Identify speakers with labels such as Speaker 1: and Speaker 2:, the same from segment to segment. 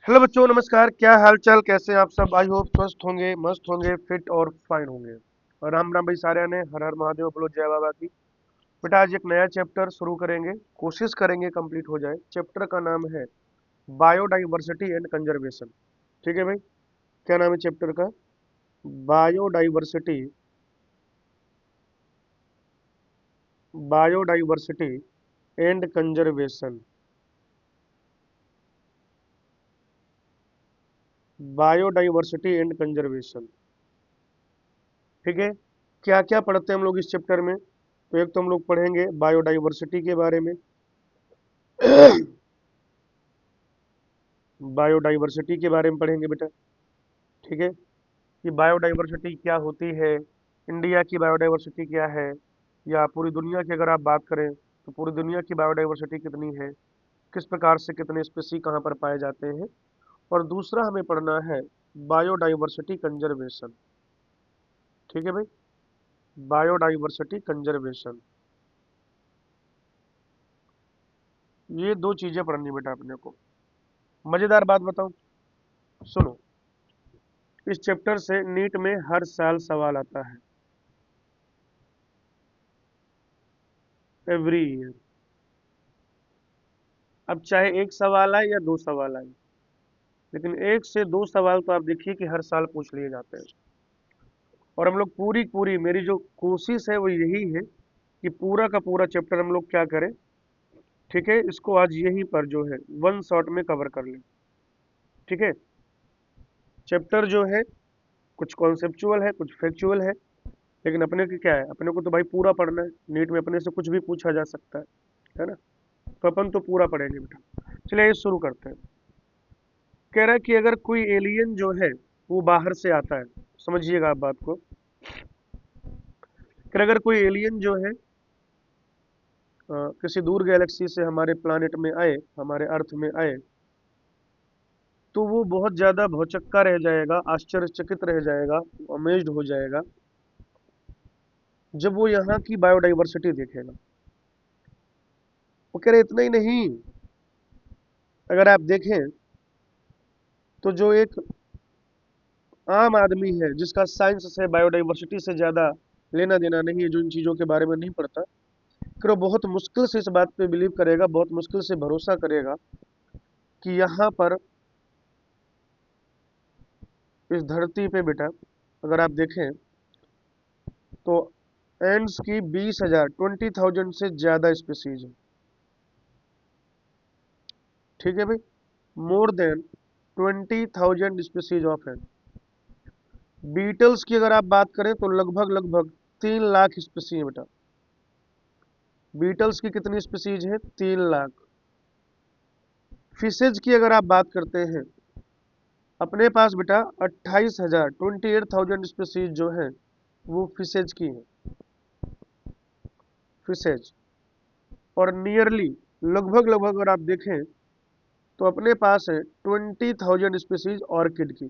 Speaker 1: Hello बच्चों, नमस्कार। क्या हाल चाल, कैसे हैं आप सब? आई होप स्वस्थ होंगे, मस्त होंगे, फिट और फाइन होंगे। और राम राम भाई सारे ने, हर हर महादेव, बोलो जय बाबा की। बेटा आज एक नया चैप्टर शुरू करेंगे, कोशिश करेंगे कंप्लीट हो जाए। चैप्टर का नाम है बायोडाइवर्सिटी एंड कंजर्वेशन। ठीक है भाई, क्या नाम है चैप्टर का? Biodiversity, biodiversity and conservation. Biodiversity and conservation. ठीक है। क्या क्या पढ़ते हैं हम लोग इस चैप्टर में? तो एक तो हम लोग पढ़ेंगे बायोडाइवर्सिटी के बारे में। बायोडाइवर्सिटी के बारे में पढ़ेंगे बेटा। ठीक है, कि बायोडाइवर्सिटी क्या होती है, इंडिया की बायोडाइवर्सिटी क्या है, या पूरी दुनिया की अगर आप बात करें तो पूरी दुनिया की बायोडाइवर्सिटी कितनी है, किस प्रकार से कितने स्पेसी कहाँ पर पाए जाते हैं। और दूसरा हमें पढ़ना है बायोडाइवर्सिटी कंजर्वेशन। ठीक है भाई, बायोडाइवर्सिटी कंजर्वेशन, ये दो चीजें पढ़नी बेटा अपने को। मजेदार बात बताऊं, सुनो। इस चैप्टर से नीट में हर साल सवाल आता है, एवरी ईयर। अब चाहे एक सवाल आए या दो सवाल आए, लेकिन एक से दो सवाल तो आप देखिए कि हर साल पूछ लिए जाते हैं। और हम लोग पूरी पूरी, मेरी जो कोशिश है वो यही है कि पूरा का पूरा चैप्टर हम लोग क्या करें। ठीक है, इसको आज यहीं पर जो है वन शॉट में कवर कर लें। ठीक है, चैप्टर जो है कुछ कॉन्सेप्चुअल है, कुछ फैक्चुअल है, लेकिन अपने को क्या है, अपने को तो भाई पूरा पढ़ना है। नीट में अपने से कुछ भी पूछा जा सकता है ना? तो अपन तो पूरा पढ़ेंगे बेटा। चलिए ये शुरू करते हैं। कह रहा है कि अगर कोई एलियन जो है वो बाहर से आता है, समझिएगा आप बात को, कि अगर कोई एलियन जो है किसी दूर गैलेक्सी से हमारे प्लानिट में आए, हमारे अर्थ में आए, तो वो बहुत ज़्यादा भौचक्का रह जाएगा, आश्चर्यचकित रह जाएगा, अमेज्ड हो जाएगा जब वो यहाँ की बायोडाइवर्सिटी देखेगा। वो कह रहे इतना ही नहीं, अगर आप देखें तो जो एक आम आदमी है जिसका साइंस से, बायोडाइवर्सिटी से ज़्यादा लेना देना नहीं है, जो इन चीज़ों के बारे में नहीं पढ़ता, फिर वो बहुत मुश्किल से इस बात पे बिलीव करेगा, बहुत मुश्किल से भरोसा करेगा कि यहाँ पर इस धरती पे बेटा अगर आप देखें तो एंड्स की 20,000, 20,000 से ज़्यादा स्पीसीज है। ठीक है भाई, more than 20,000 species of and. Beetles की अगर आप बात करें तो लगभग लगभग 3 लाख स्पीसी है बेटा। बीटल्स की कितनी स्पीसीज है? 3 लाख। फिशेज की अगर आप बात करते हैं, अपने पास बेटा 28,000, 28,000 स्पीसीज जो है वो फिशेज की है, फिशेज। और नियरली, लगभग लगभग अगर आप देखें तो अपने पास है 20,000 स्पीसीज ऑर्किड की।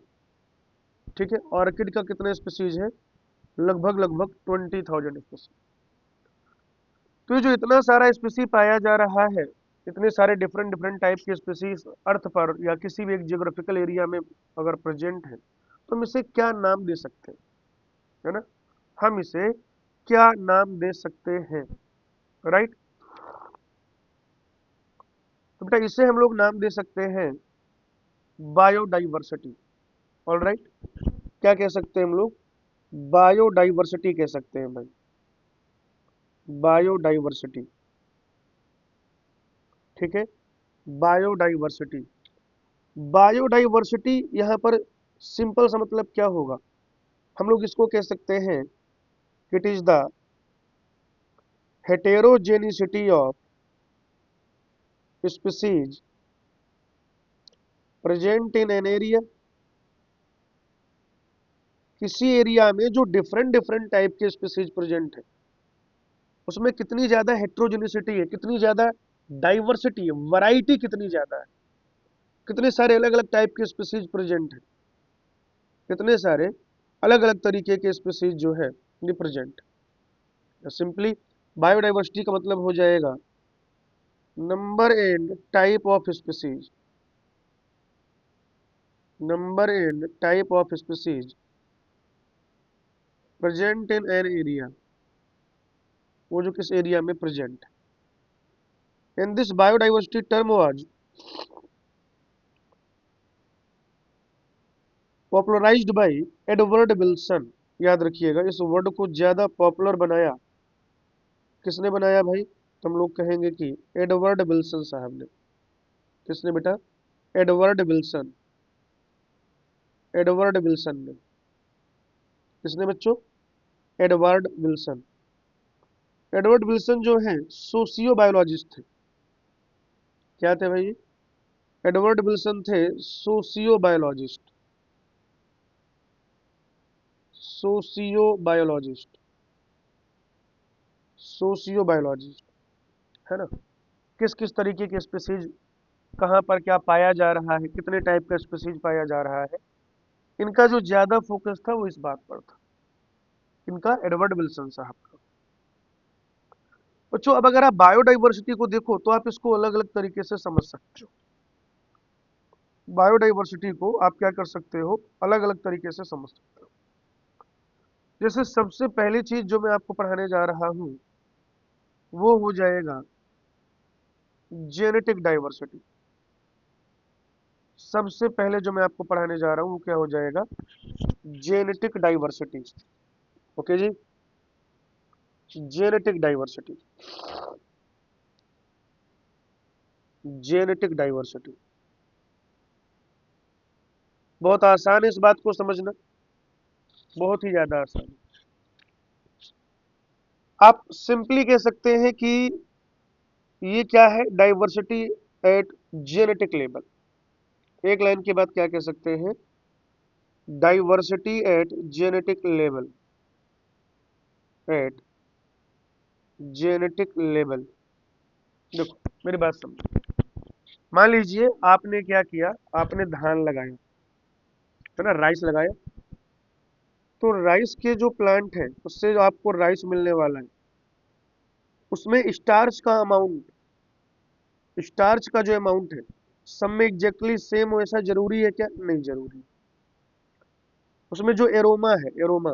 Speaker 1: ठीक है, ऑर्किड का कितने स्पीसीज है? लगभग लगभग 20,000 स्पीसीज। तो ये जो इतना सारा स्पीसी पाया जा रहा है, इतने सारे डिफरेंट डिफरेंट टाइप के स्पीसीज अर्थ पर या किसी भी एक जियोग्राफिकल एरिया में अगर प्रेजेंट है, तो हम इसे क्या नाम दे सकते हैं, है ना? हम इसे क्या नाम दे सकते हैं? राइट। तो बेटा इसे हम लोग नाम दे सकते हैं बायोडाइवर्सिटी। ऑल राइट, क्या कह सकते हैं हम लोग? बायोडाइवर्सिटी कह सकते हैं भाई, बायोडाइवर्सिटी। ठीक है, बायोडाइवर्सिटी। बायोडाइवर्सिटी यहाँ पर सिंपल सा मतलब क्या होगा? हम लोग इसको कह सकते हैं कि it is the heterogeneity of species present in an area. किसी एरिया में जो डिफरेंट डिफरेंट टाइप के स्पीसीज प्रेजेंट है, उसमें कितनी ज्यादा हेट्रोजेनिसिटी है, कितनी ज्यादा डाइवर्सिटी है, वैरायटी कितनी ज्यादा है, कितने सारे अलग अलग टाइप के स्पीसीज प्रेजेंट है, कितने सारे अलग अलग तरीके के स्पीसीज जो है ये प्रेजेंट। सिंपली बायोडाइवर्सिटी का मतलब हो जाएगा number and type of species. Number in type of species present in an area, वो जो किस एरिया में प्रेजेंट है। In this biodiversity term was popularised bye Edward Wilson. याद रखिएगा, इस वर्ड को ज्यादा पॉपुलर बनाया किसने बनाया भाई, तो हम लोग कहेंगे कि एडवर्ड विल्सन साहब ने। किसने बेटा, एडवर्ड विल्सन, एडवर्ड विल्सन ने। किसने बच्चों, एडवर्ड विल्सन। एडवर्ड विल्सन जो है सोशियो बायोलॉजिस्ट थे। क्या थे भाई, एडवर्ड विल्सन थे socio biologist, socio biologist, socio biologist, है ना। किस किस तरीके के स्पीसीज कहाँ पर क्या पाया जा रहा है, कितने टाइप का स्पीसीज पाया जा रहा है, इनका जो ज्यादा फोकस था वो इस बात पर था, इनका एडवर्ड विल्सन साहब का। बच्चों अब अगर आप बायोडाइवर्सिटी को देखो तो आप इसको अलग अलग तरीके से समझ सकते हो। बायोडाइवर्सिटी को आप क्या कर सकते हो, अलग अलग तरीके से समझ सकते हो। जैसे सबसे पहली चीज जो मैं आपको पढ़ाने जा रहा हूं वो हो जाएगा जेनेटिक डाइवर्सिटी। सबसे पहले जो मैं आपको पढ़ाने जा रहा हूं वो क्या हो जाएगा, जेनेटिक डाइवर्सिटी। ओके जी, जेनेटिक डाइवर्सिटी, जेनेटिक डाइवर्सिटी। बहुत आसान है इस बात को समझना, बहुत ही ज्यादा आसान है। आप सिंपली कह सकते हैं कि ये क्या है, डाइवर्सिटी एट जेनेटिक लेवल। एक लाइन के बाद क्या कह सकते हैं, diversity at genetic level, at genetic level. देखो मेरी बात समझो, मान लीजिए आपने क्या किया, आपने धान लगाया, है ना, राइस लगाया। तो राइस के जो प्लांट है उससे जो आपको राइस मिलने वाला है उसमें स्टार्च का अमाउंट, स्टार्च का जो अमाउंट है सब में एग्जैक्टली सेम हो ऐसा जरूरी है क्या, नहीं जरूरी। उसमें जो एरोमा है, एरोमा,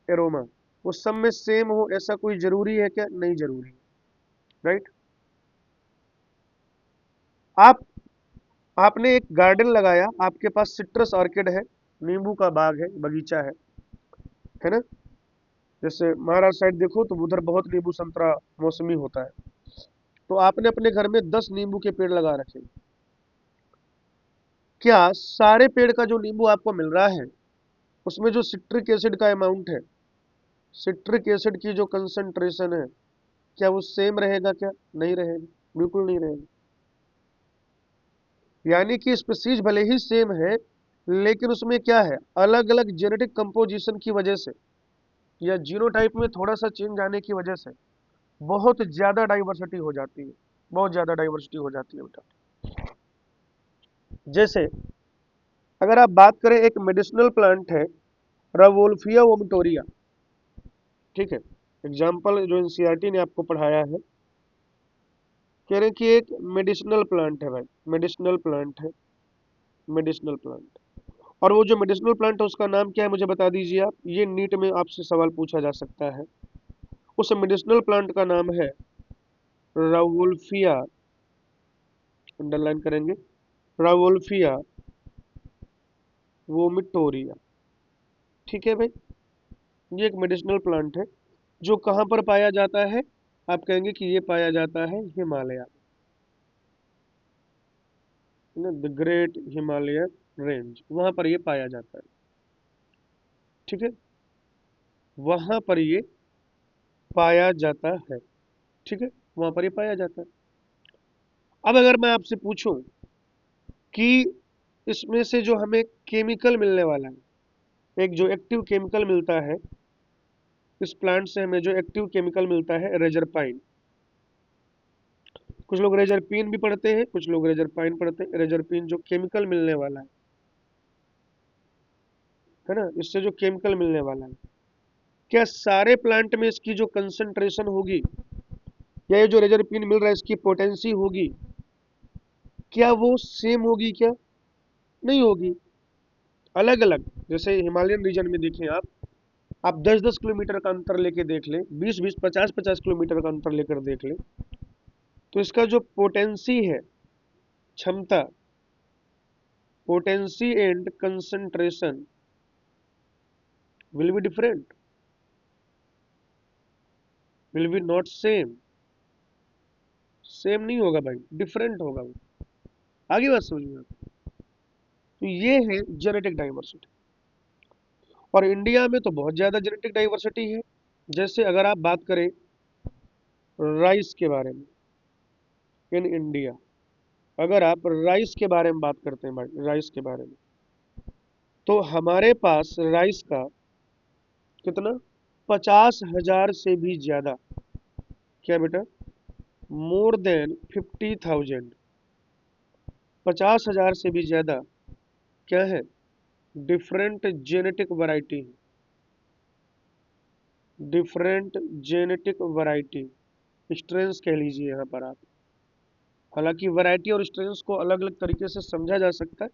Speaker 1: एरोमा, वो सब में सेम हो ऐसा कोई जरूरी है क्या, नहीं जरूरी। राइट। आप आपने एक गार्डन लगाया, आपके पास सिट्रस ऑर्किड है, नींबू का बाग है, बगीचा है ना। जैसे महाराष्ट्र साइड देखो तो उधर बहुत नींबू संतरा मौसमी होता है। तो आपने अपने घर में 10 नींबू के पेड़ लगा रखे। क्या सारे पेड़ का जो नींबू आपको मिल रहा है उसमें जो सिट्रिक एसिड का अमाउंट है, सिट्रिक एसिड की जो कंसंट्रेशन है, क्या वो सेम रहेगा क्या, नहीं रहेगा, बिल्कुल नहीं रहेगा। यानी कि स्पीसीज भले ही सेम है लेकिन उसमें क्या है, अलग अलग जेनेटिक कंपोजिशन की वजह से या जीनोटाइप में थोड़ा सा चेंज आने की वजह से बहुत ज्यादा डाइवर्सिटी हो जाती है, बहुत ज्यादा डाइवर्सिटी हो जाती है बेटा। जैसे अगर आप बात करें, एक मेडिसिनल प्लांट है रवोल्फिया वोमिटोरिया, ठीक है। एग्जाम्पल जो एनसीईआरटी ने आपको पढ़ाया है, कह रहे हैं कि एक मेडिसिनल प्लांट है भाई, मेडिसिनल प्लांट है, मेडिसिनल प्लांट। और वो जो मेडिसिनल प्लांट है उसका नाम क्या है मुझे बता दीजिए आप, ये नीट में आपसे सवाल पूछा जा सकता है। उस मेडिसिनल प्लांट का नाम है रावोल्फिया, अंडरलाइन करेंगे, रावोल्फिया वोमिटोरिया। ठीक है भाई, ये एक मेडिसिनल प्लांट है जो कहाँ पर पाया जाता है, आप कहेंगे कि ये पाया जाता है Himalaya, the great Himalaya range, वहां पर ये पाया जाता है। ठीक है, वहां पर ये पाया जाता है। ठीक है, वहां पर ये पाया जाता है। अब अगर मैं आपसे पूछूं कि इसमें से जो हमें केमिकल मिलने वाला है, एक जो एक्टिव केमिकल मिलता है, इस प्लांट से हमें जो एक्टिव केमिकल मिलता है रेजरपाइन। कुछ लोग रेजरपीन भी पढ़ते हैं, कुछ लोग रेजरपाइन पढ़ते हैं। रेजरपीन जो केमिकल मिलने वाला है ना, इससे जो केमिकल मिलने वाला है, क्या सारे प्लांट में इसकी जो कंसंट्रेशन होगी या ये जो रेजरपीन मिल रहा है इसकी पोटेंसी होगी, क्या वो सेम होगी क्या, नहीं होगी। अलग अलग, जैसे हिमालयन रीजन में देखें आप 10-10 किलोमीटर का अंतर लेके देख लें, 20-20, 50-50 किलोमीटर का अंतर लेकर देख लें, तो इसका जो पोटेंसी है, क्षमता, potency and concentration will be different, will be not same. Same नहीं होगा भाई, डिफरेंट होगा वो। आगे बात समझिए आप। तो ये है जेनेटिक डाइवर्सिटी। और इंडिया में तो बहुत ज्यादा जेनेटिक डाइवर्सिटी है। जैसे अगर आप बात करें राइस के बारे में, इन इंडिया, अगर आप राइस के बारे में बात करते हैं भाई, राइस के बारे में, तो हमारे पास राइस का कितना, 50,000 से भी ज्यादा, क्या बेटा, मोर देन 50,000, 50,000 से भी ज्यादा क्या है, different genetic variety, different genetic variety, strains कह लीजिए यहाँ पर आप। हालांकि वैरायटी और स्ट्रेंस को अलग अलग तरीके से समझा जा सकता है,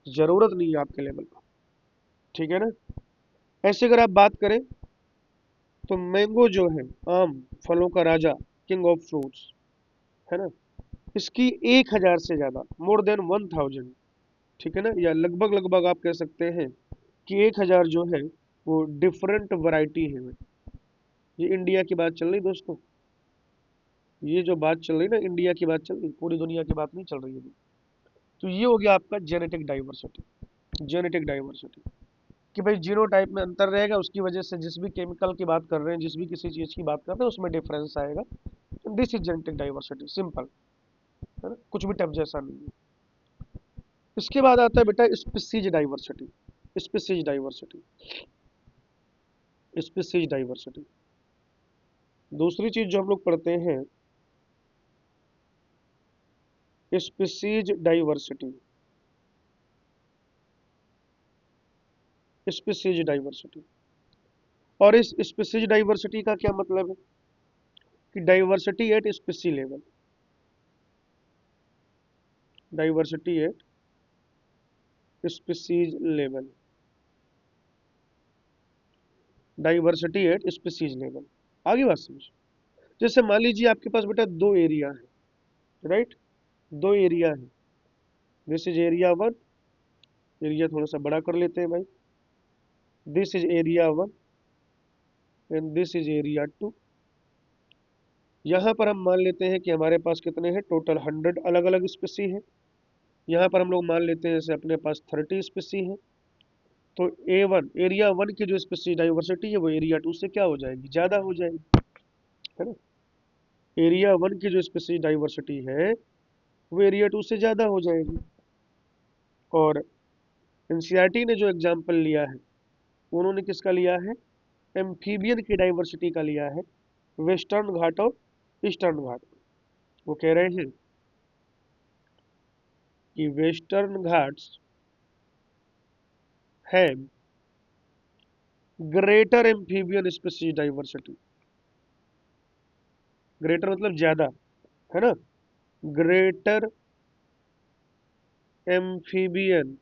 Speaker 1: जरूरत नहीं है आपके लेवल पर, ठीक है ना। ऐसे अगर आप बात करें तो मैंगो जो है, आम, फलों का राजा, किंग ऑफ फ्रूट्स, है ना, इसकी 1,000 से ज्यादा, मोर देन 1,000, ठीक है ना, या लगभग लगभग आप कह सकते हैं कि 1,000 जो है वो डिफरेंट वैरायटी है। ये इंडिया की बात चल रही दोस्तों, ये जो बात चल रही ना, इंडिया की बात चल रही, पूरी दुनिया की बात नहीं चल रही है। तो ये हो गया आपका जेनेटिक डाइवर्सिटी। जेनेटिक डाइवर्सिटी कि भाई जीनो टाइप में अंतर रहेगा, उसकी वजह से जिस भी केमिकल की बात कर रहे हैं, जिस भी किसी चीज की बात कर रहे हैं, उसमें डिफरेंस आएगा। This is genetic diversity, simple, है ना, कुछ भी टफ जैसा नहीं है। इसके बाद आता है बेटा species diversity. Species diversity, species diversity, दूसरी चीज जो हम लोग पढ़ते हैं, स्पीसीज डाइवर्सिटी, स्पीसीज डाइवर्सिटी। और इस स्पीसीज डाइवर्सिटी का क्या मतलब है कि diversity eight स्पीसी level, diversity eight species level, diversity eight species level. आगे बात समझ। जैसे मान लीजिए आपके पास बेटा दो एरिया है, राइट, दो एरिया है, this is area one, area थोड़ा सा बड़ा कर लेते हैं भाई, this is area one and this is area two. यहाँ पर हम मान लेते हैं कि हमारे पास कितने हैं, टोटल 100 अलग अलग स्पीसी है। यहाँ पर हम लोग मान लेते हैं जैसे अपने पास 30 स्पीसी है। तो ए वन, एरिया वन की जो स्पीसी डाइवर्सिटी है वो एरिया टू से क्या हो जाएगी, ज्यादा हो जाएगी, है ना। एरिया वन की जो स्पीसी डाइवर्सिटी है वो एरिया टू से ज्यादा हो जाएगी। और एनसीईआरटी ने जो एग्जाम्पल लिया है, उन्होंने किसका लिया है, एम्फीबियन की डाइवर्सिटी का लिया है, वेस्टर्न घाट और ईस्टर्न घाट। वो कह रहे हैं कि Western Ghats have greater amphibian species diversity, greater मतलब ज्यादा, है ना, greater amphibian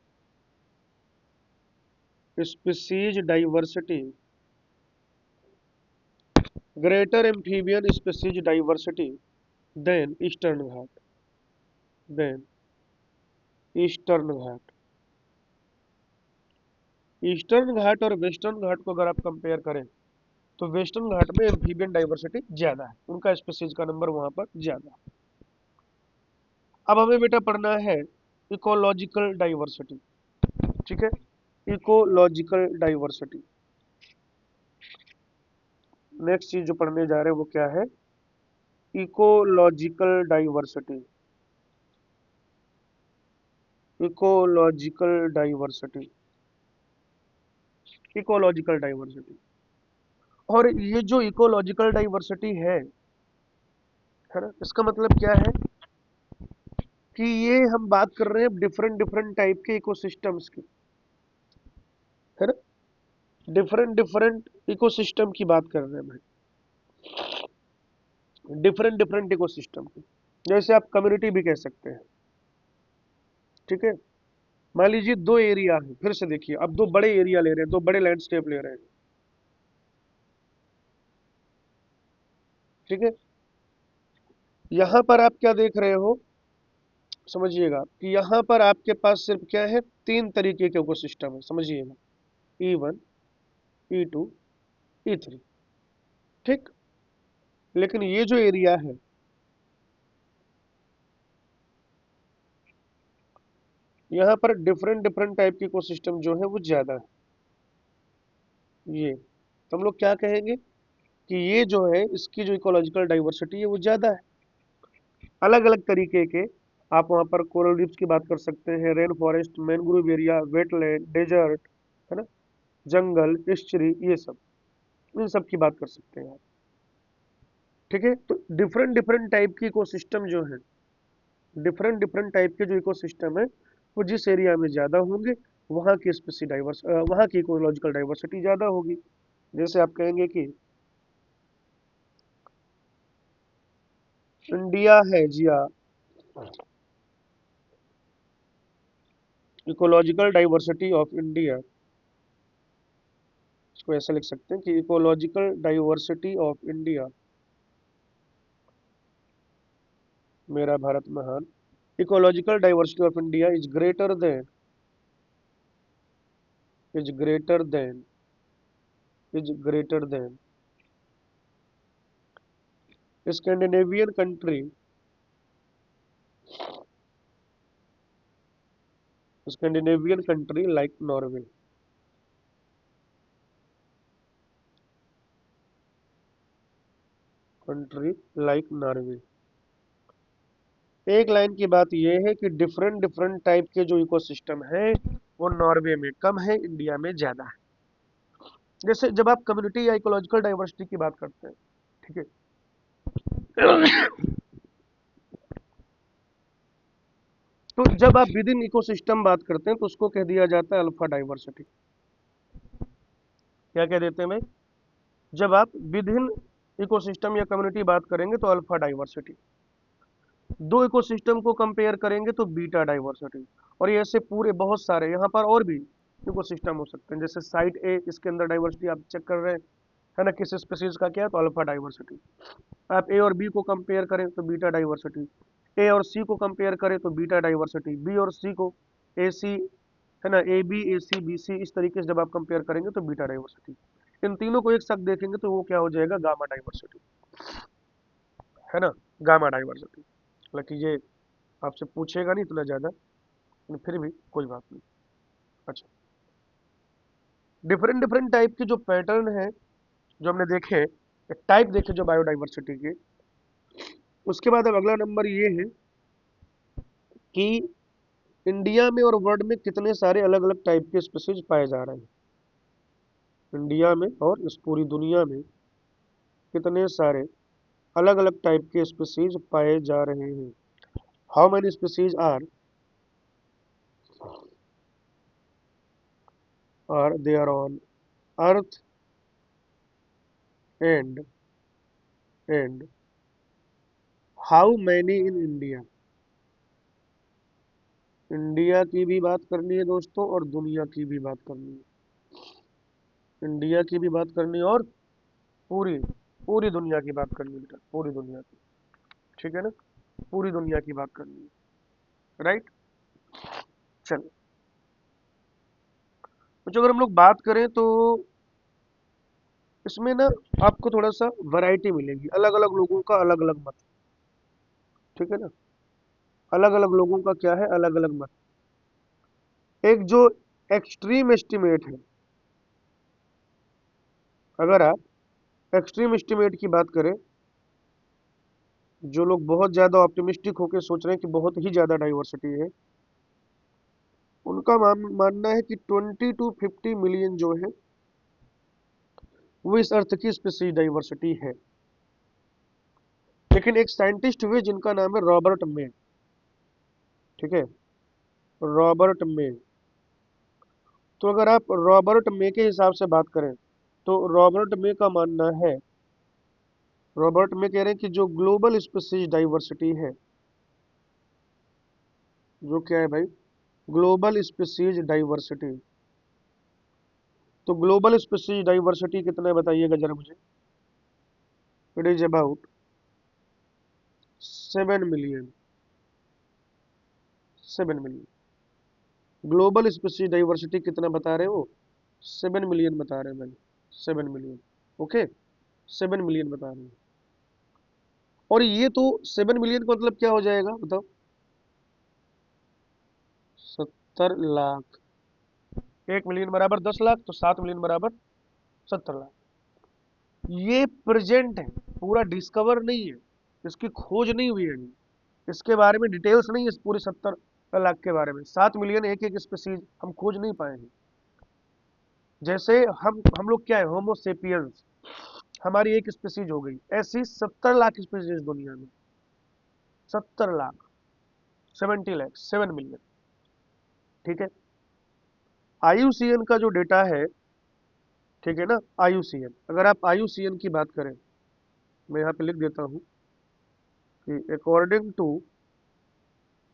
Speaker 1: species diversity, greater amphibian species diversity than Eastern Ghat, than Eastern Ghat. Eastern Ghat और वेस्टर्न घाट को अगर आप कंपेयर करें तो वेस्टर्न घाट में एम्फीबियन डाइवर्सिटी ज्यादा है, उनका स्पीसीज का नंबर वहां पर ज्यादा है। अब हमें बेटा पढ़ना है इकोलॉजिकल डाइवर्सिटी, ठीक है, इकोलॉजिकल डाइवर्सिटी। नेक्स्ट चीज जो पढ़ने जा रहे हैं वो क्या है, ecological diversity, ecological diversity, ecological diversity. और ये जो इकोलॉजिकल डाइवर्सिटी है ना, इसका मतलब क्या है कि ये हम बात कर रहे हैं डिफरेंट डिफरेंट टाइप के इकोसिस्टम्स की, है ना, डिफरेंट डिफरेंट इकोसिस्टम की बात कर रहे हैं भाई, डिफरेंट डिफरेंट इकोसिस्टम की। जैसे आप कम्युनिटी भी कह सकते हैं, ठीक है, मान लीजिए दो एरिया है, फिर से देखिए, अब दो बड़े एरिया ले रहे हैं, दो बड़े लैंडस्केप ले रहे हैं, ठीक है। यहां पर आप क्या देख रहे हो, समझिएगा कि यहां पर आपके पास सिर्फ क्या है, तीन तरीके के इकोसिस्टम है, समझिएगा, E1, E2, E3, ठीक। लेकिन ये जो एरिया है, यहाँ पर डिफरेंट डिफरेंट टाइप के इकोसिस्टम जो है वो ज्यादा है, ये तो हम लोग क्या कहेंगे कि ये जो है इसकी जो इकोलॉजिकल डाइवर्सिटी है वो ज्यादा है। अलग अलग तरीके के, आप वहाँ पर कोरल रीफ्स की बात कर सकते हैं, rain forest, mangrove area, wetland, desert, है ना, जंगल, एस्चुरी, ये सब, इन सब की बात कर सकते हैं आप, ठीक है। तो डिफरेंट डिफरेंट टाइप की इकोसिस्टम जो है, डिफरेंट डिफरेंट टाइप के जो इकोसिस्टम है वो जिस एरिया में ज्यादा होंगे, वहाँ की स्पीसी डाइवर्स वहाँ की इकोलॉजिकल डाइवर्सिटी ज्यादा होगी। जैसे आप कहेंगे कि इंडिया है जी हाँ, इकोलॉजिकल डाइवर्सिटी ऑफ इंडिया, इसको ऐसे लिख सकते हैं कि इकोलॉजिकल डाइवर्सिटी ऑफ इंडिया, मेरा भारत महान, ecological diversity of India is greater than is greater than Scandinavian country, Scandinavian country like Norway, country like Norway. एक लाइन की बात यह है कि डिफरेंट डिफरेंट टाइप के जो इकोसिस्टम है वो नॉर्वे में कम है, इंडिया में ज्यादा है। जैसे जब आप कम्युनिटी या इकोलॉजिकल डाइवर्सिटी की बात करते हैं, ठीक है, तो जब आप विद इन इकोसिस्टम बात करते हैं तो उसको कह दिया जाता है अल्फा डाइवर्सिटी। क्या कह देते हैं भाई, जब आप विद इन इकोसिस्टम या कम्युनिटी बात करेंगे तो अल्फा डाइवर्सिटी, दो इकोसिस्टम को कंपेयर करेंगे तो बीटा डाइवर्सिटी। और ये ऐसे पूरे बहुत सारे यहाँ पर और भी इकोसिस्टम हो सकते हैं, जैसे साइट ए, इसके अंदर डाइवर्सिटी आप चेक कर रहे हैं, है ना, किस स्पीसीज का क्या है, तो अल्फा डाइवर्सिटी। आप ए और बी को कंपेयर करें तो बीटा डाइवर्सिटी, ए और सी को कंपेयर करें तो बीटा डाइवर्सिटी, बी और सी को, ए सी, है ना, A B, A C, B C, इस तरीके से जब आप कंपेयर करेंगे तो बीटा डाइवर्सिटी। इन तीनों को एक साथ देखेंगे तो वो क्या हो जाएगा, गामा डाइवर्सिटी, है ना, गामा डाइवर्सिटी। हालांकि ये आपसे पूछेगा नहीं इतना ज्यादा, लेकिन फिर भी कोई बात नहीं। अच्छा, डिफरेंट डिफरेंट टाइप के जो पैटर्न है जो हमने देखे, टाइप देखे जो बायोडाइवर्सिटी के, उसके बाद अब अगला नंबर ये है कि इंडिया में और वर्ल्ड में कितने सारे अलग अलग टाइप के स्पीसीज पाए जा रहे हैं। इंडिया में और इस पूरी दुनिया में कितने सारे अलग अलग टाइप के स्पीसीज पाए जा रहे हैं। How many species are there on earth and and how many in India. India की भी बात करनी है दोस्तों और दुनिया की भी बात करनी है। इंडिया की भी बात करनी है और पूरी पूरी दुनिया की बात करनी है बेटा, पूरी दुनिया की, ठीक है ना, पूरी दुनिया की बात करनी है, राइट। चलो, तो अगर हम लोग बात करें तो इसमें ना आपको थोड़ा सा वैरायटी मिलेगी, अलग अलग लोगों का अलग अलग मत, ठीक है ना, अलग अलग लोगों का क्या है, अलग अलग मत। एक जो एक्सट्रीम एस्टिमेट है, अगर आप एक्सट्रीम एस्टिमेट की बात करें, जो लोग बहुत ज्यादा ऑप्टिमिस्टिक होकर सोच रहे हैं कि बहुत ही ज्यादा डाइवर्सिटी है, उनका मानना है कि 20 to 50 मिलियन जो है वो इस अर्थ की स्पीसीज डाइवर्सिटी है। लेकिन एक साइंटिस्ट हुए जिनका नाम है रॉबर्ट मे, ठीक है, रॉबर्ट मे। तो अगर आप रॉबर्ट मे के हिसाब से बात करें तो रॉबर्ट मे का मानना है, रॉबर्ट मे कह रहे हैं कि जो ग्लोबल स्पीसीज डाइवर्सिटी है, जो क्या है भाई, ग्लोबल स्पीसीज डाइवर्सिटी। तो ग्लोबल स्पीसीज डाइवर्सिटी कितना है बताइएगा जरा मुझे। It is about 7 million. 7 million. Global species diversity कितना बता रहे हो? 7 मिलियन बता रहे हैं भाई। 7 मिलियन। ओके। 7 मिलियन बता रहे हैं। और ये तो 7 मिलियन का मतलब क्या हो जाएगा बताओ? 70 लाख। 1 मिलियन बराबर 10 लाख, तो 7 मिलियन बराबर 70 लाख। ये प्रेजेंट है, पूरा डिस्कवर नहीं है, इसकी खोज नहीं हुई है अभी। इसके बारे में डिटेल्स नहीं है इस पूरे 70 लाख के बारे में। 7 मिलियन एक एक स्पीसीज हम खोज नहीं पाए हैं। जैसे हम लोग क्या है, होमोसेपियंस, हमारी एक स्पीसीज हो गई, ऐसी 70 लाख स्पीसीज दुनिया में। 70 लाख। 70 लाख। 7 मिलियन। ठीक है। आईयूसीएन का जो डेटा है, ठीक है ना, आईयूसीएन, अगर आप आईयूसीएन की बात करें, मैं यहाँ पे लिख देता हूँ कि अकॉर्डिंग टू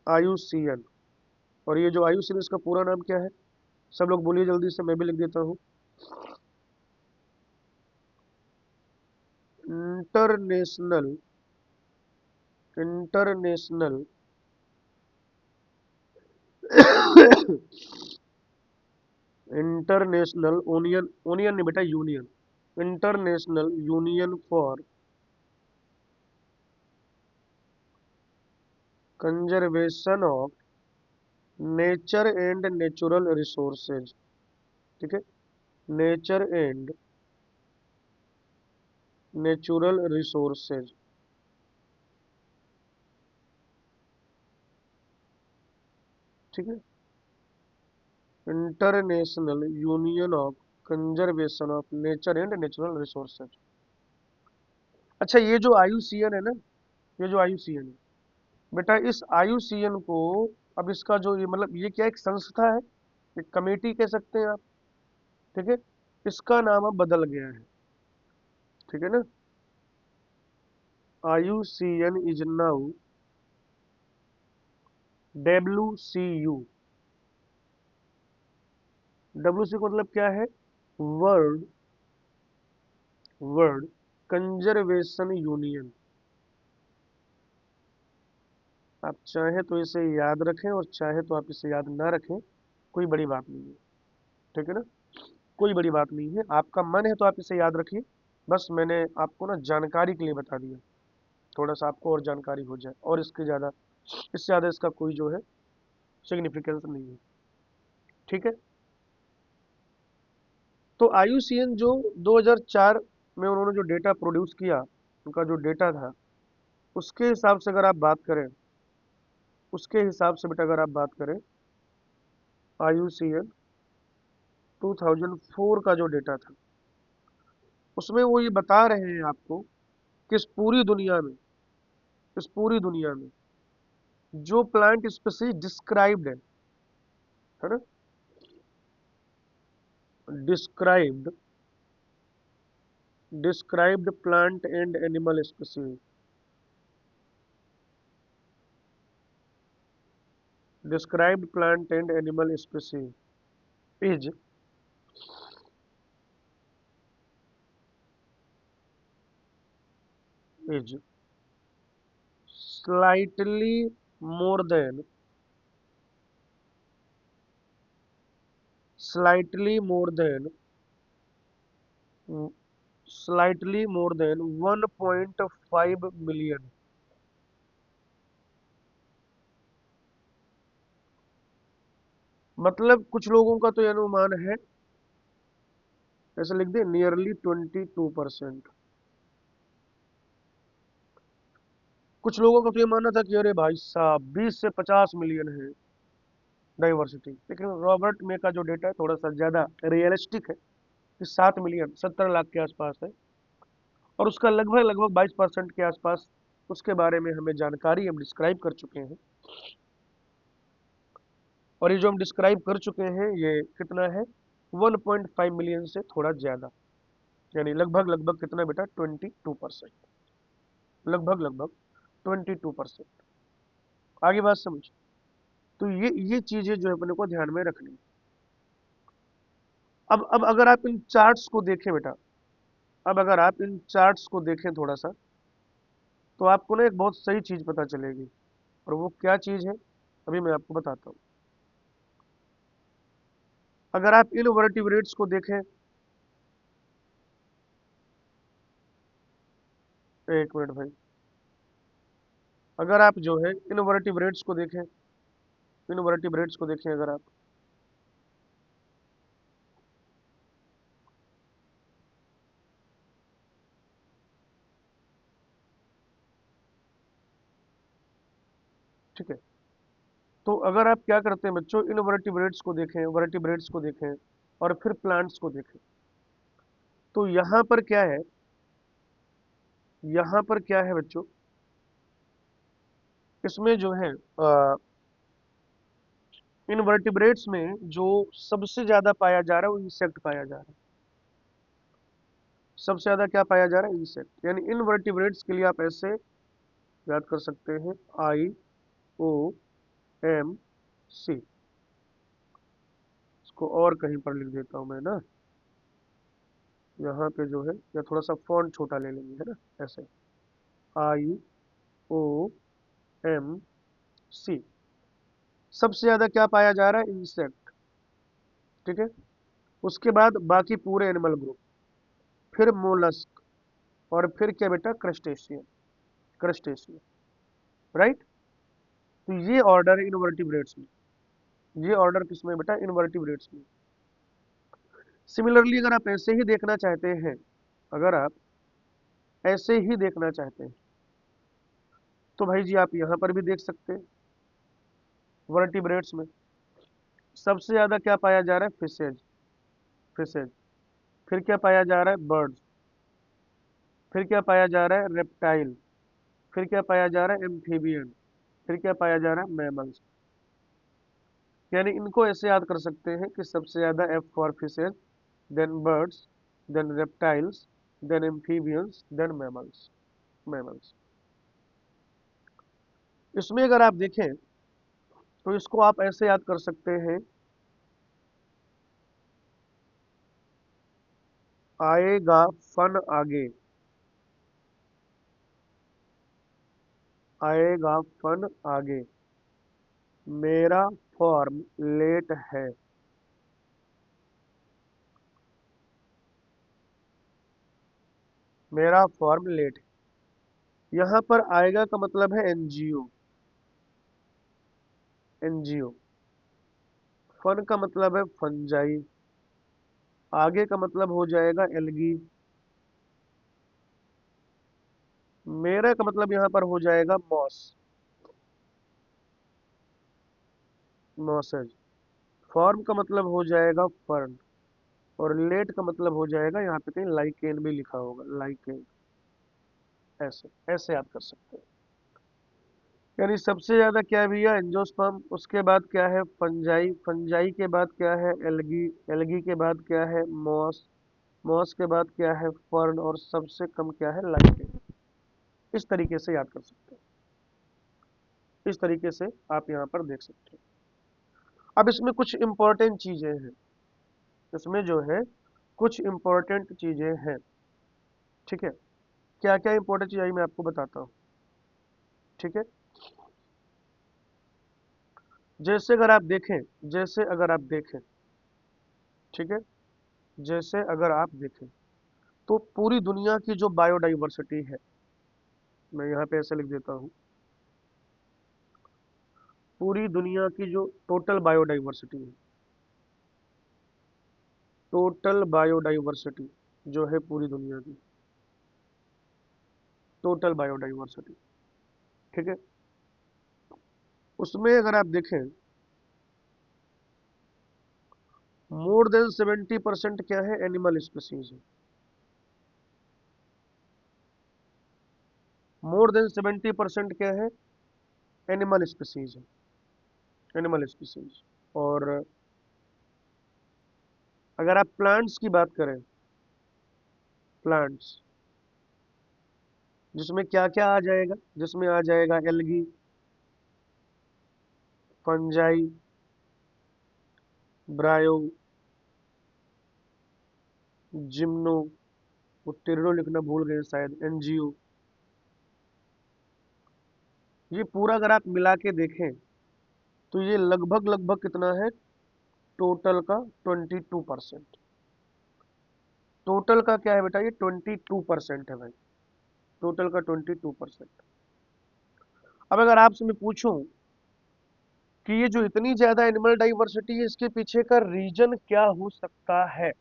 Speaker 1: आईयूसीएन, और ये जो आईयूसीएन इसका पूरा नाम क्या है? सब लोग बोलिए जल्दी से, मैं भी लिख देता हूँ। International international international onion, onion नहीं बेटा, union. International union for conservation of nature and natural resources. ठीक है। Nature and natural resources. ठीक है। International union of conservation of nature and natural resources. अच्छा, ये जो आईयूसीएन है ना, ये जो आईयूसीएन है बेटा, इस आईयूसीएन को, अब इसका जो ये मतलब ये क्या एक संस्था है, एक कमेटी कह सकते हैं आप। ठीक है। इसका नाम अब बदल गया है। ठीक है ना। IUCN is now WCU. WC का मतलब क्या है? World world conservation union. आप चाहे तो इसे याद रखें और चाहे तो आप इसे याद ना रखें, कोई बड़ी बात नहीं है। ठीक है ना। कोई बड़ी बात नहीं है, आपका मन है तो आप इसे याद रखिए। बस मैंने आपको ना जानकारी के लिए बता दिया, थोड़ा सा आपको और जानकारी हो जाए, और इससे ज़्यादा इसका कोई जो है सिग्निफिकेंस नहीं है। ठीक है। तो आईयूसीएन जो 2004 में उन्होंने जो डेटा प्रोड्यूस किया, उनका जो डेटा था, उसके हिसाब से अगर आप बात करें, उसके हिसाब से बेटा अगर आप बात करें, आईयूसीएन 2004 का जो डेटा था, उसमें वो ये बता रहे हैं आपको कि इस पूरी दुनिया में जो प्लांट स्पीसीज डिस्क्राइब्ड है ना, described described plant and animal species, described plant and animal species is is slightly more than slightly more than slightly more than 1.5 million. मतलब कुछ लोगों का तो यह अनुमान है, ऐसे लिख दे, नियरली 22%। कुछ लोगों का तो ये मानना था कि अरे भाई साहब 20 से 50 मिलियन है डाइवर्सिटी, लेकिन रॉबर्ट मे का जो डेटा है थोड़ा सा ज्यादा रियलिस्टिक है कि 7 मिलियन, 70 लाख के आसपास है। और उसका लगभग लगभग 22% के आसपास उसके बारे में हमें जानकारी हम डिस्क्राइब कर चुके हैं। और ये जो हम डिस्क्राइब कर चुके हैं ये कितना है? 1.5 मिलियन से थोड़ा ज्यादा, यानी लगभग लगभग कितना बेटा? 22%। लगभग लगभग 22%। आगे बात समझ। तो ये चीजें जो है अपने को ध्यान में रखनी है। अब अगर आप इन चार्ट्स को देखें बेटा, अब अगर आप इन चार्ट्स को देखें थोड़ा सा, तो आपको ना एक बहुत सही चीज पता चलेगी। और वो क्या चीज है, अभी मैं आपको बताता हूँ। अगर आप इन वर्टिब्रेट्स को देखें, एक मिनट भाई, अगर आप जो है इन वर्टिब्रेट्स को देखें, इन वर्टिब्रेट्स को देखें अगर आप, ठीक है, तो अगर आप क्या करते हैं बच्चों, इन वर्टिब्रेट्स को देखें, वर्टिब्रेट्स को देखें और फिर प्लांट्स को देखें, तो यहाँ पर क्या है, यहाँ पर क्या है बच्चों, इसमें जो है इन वर्टिब्रेट्स में जो सबसे ज्यादा पाया जा रहा है वो इंसेक्ट पाया जा रहा है। सबसे ज्यादा क्या पाया जा रहा है, इंसेक्ट। यानी इन वर्टिब्रेट्स के लिए आप ऐसे याद कर सकते हैं, IOM C। इसको और कहीं पर लिख देता हूं मैं ना, यहाँ पे जो है, या थोड़ा सा फॉन्ट छोटा ले लेंगे, है ना, ऐसे, IOM C। सबसे ज्यादा क्या पाया जा रहा है, इंसेक्ट। ठीक है, उसके बाद बाकी पूरे एनिमल ग्रुप, फिर मोलस्क, और फिर क्या बेटा, क्रस्टेशियन, क्रस्टेशियन, राइट। तो ये ऑर्डर है इनवर्टिब्रेट्स में, ये ऑर्डर किसमें बेटा, इनवर्टिब्रेट्स में। सिमिलरली अगर आप ऐसे ही देखना चाहते हैं, अगर आप ऐसे ही देखना चाहते हैं, तो भाई जी आप यहाँ पर भी देख सकते हैं, वर्टिब्रेट्स में सबसे ज्यादा क्या पाया जा रहा है, फिशेज, फिशेज। फिर क्या पाया जा रहा है, बर्ड्स। फिर क्या पाया जा रहा है, रेप्टाइल। फिर क्या पाया जा रहा है, एम्फीबियन। फिर क्या पाया जा रहा है, मैमल्स। यानी इनको ऐसे याद कर सकते हैं कि सबसे ज्यादा F for fishes, then birds, then reptiles, then amphibians, then mammals, mammals. इसमें अगर आप देखें, तो इसको आप ऐसे याद कर सकते हैं, आएगा फन आगे, आएगा फन आगे, मेरा फॉर्म लेट है, मेरा फॉर्म लेट है। यहाँ पर आएगा का मतलब है एनजीओ, एनजीओ। फन का मतलब है फंजाई, आगे का मतलब हो जाएगा एलगी, मेरा का मतलब यहाँ पर हो जाएगा मॉस, मॉसेज। फॉर्म का मतलब हो जाएगा फर्न, और लेट का मतलब हो जाएगा, यहाँ पे कहीं लाइकेन भी लिखा होगा, लाइकेन। ऐसे ऐसे याद कर सकते हैं। यानी सबसे ज्यादा क्या भैया, एंजियोस्पर्म। उसके बाद क्या है, फंजाई। फंजाई के बाद क्या है, एलगी। एलगी के बाद क्या है, मॉस। मॉस के बाद क्या है, फर्न। और सबसे कम क्या है, लाइकेन। इस तरीके से याद कर सकते हैं, इस तरीके से आप यहाँ पर देख सकते हैं। अब इसमें कुछ इंपॉर्टेंट चीजें हैं, इसमें जो है कुछ इंपॉर्टेंट चीजें हैं। ठीक है, क्या क्या इंपॉर्टेंट चीज आई मैं आपको बताता हूँ। ठीक है, जैसे अगर आप देखें, जैसे अगर आप देखें, ठीक है, जैसे अगर आप देखें, तो पूरी दुनिया की जो बायोडाइवर्सिटी है, मैं यहाँ पे ऐसे लिख देता हूँ, पूरी दुनिया की जो टोटल बायोडाइवर्सिटी है, टोटल बायोडाइवर्सिटी जो है पूरी दुनिया की, टोटल बायोडाइवर्सिटी, ठीक है, उसमें अगर आप देखें, मोर देन 70% क्या है, एनिमल स्पीसीज है। मोर देन 70% क्या है, एनिमल स्पीसीज है, एनिमल स्पीसीज। और अगर आप प्लांट्स की बात करें, प्लांट्स, जिसमें क्या क्या आ जाएगा, जिसमें आ जाएगा एल्गी, फंजाई, ब्रायो, जिम्नो, वो टेरिडो लिखना भूल गए शायद, एनजीओ। ये पूरा अगर आप मिला के देखें तो ये लगभग लगभग कितना है, टोटल का 22%। टोटल का क्या है बेटा, ये 22% है भाई, टोटल का 22%। अब अगर आपसे मैं पूछूं कि ये जो इतनी ज्यादा एनिमल डाइवर्सिटी है, इसके पीछे का रीजन क्या हो सकता है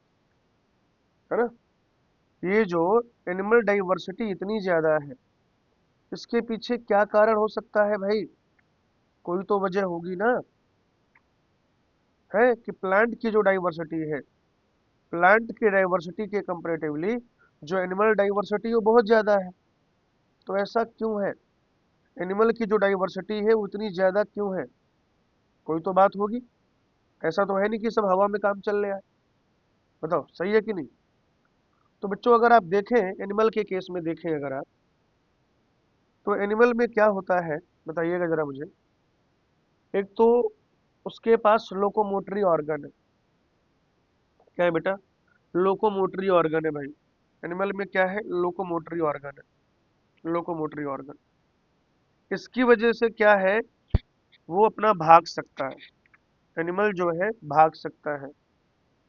Speaker 1: ना। ये जो एनिमल डाइवर्सिटी इतनी ज्यादा है, इसके पीछे क्या कारण हो सकता है भाई, कोई तो वजह होगी ना, है कि प्लांट की जो डाइवर्सिटी है, प्लांट की डाइवर्सिटी के कंपैरेटिवली जो एनिमल डाइवर्सिटी है वो बहुत ज्यादा है। तो ऐसा क्यों है, एनिमल की जो डाइवर्सिटी है वो इतनी ज्यादा क्यों है, कोई तो बात होगी। ऐसा तो है नहीं कि सब हवा में काम चल रहा है, बताओ सही है कि नहीं। तो बच्चों अगर आप देखें, एनिमल के केस में देखें अगर आप, तो एनिमल में क्या होता है बताइएगा जरा मुझे। एक तो उसके पास लोकोमोटरी ऑर्गन है, क्या है बेटा, लोकोमोटरी ऑर्गन है भाई। एनिमल में क्या है, लोकोमोटरी ऑर्गन है, लोकोमोटरी ऑर्गन। इसकी वजह से क्या है, वो अपना भाग सकता है, एनिमल जो है भाग सकता है।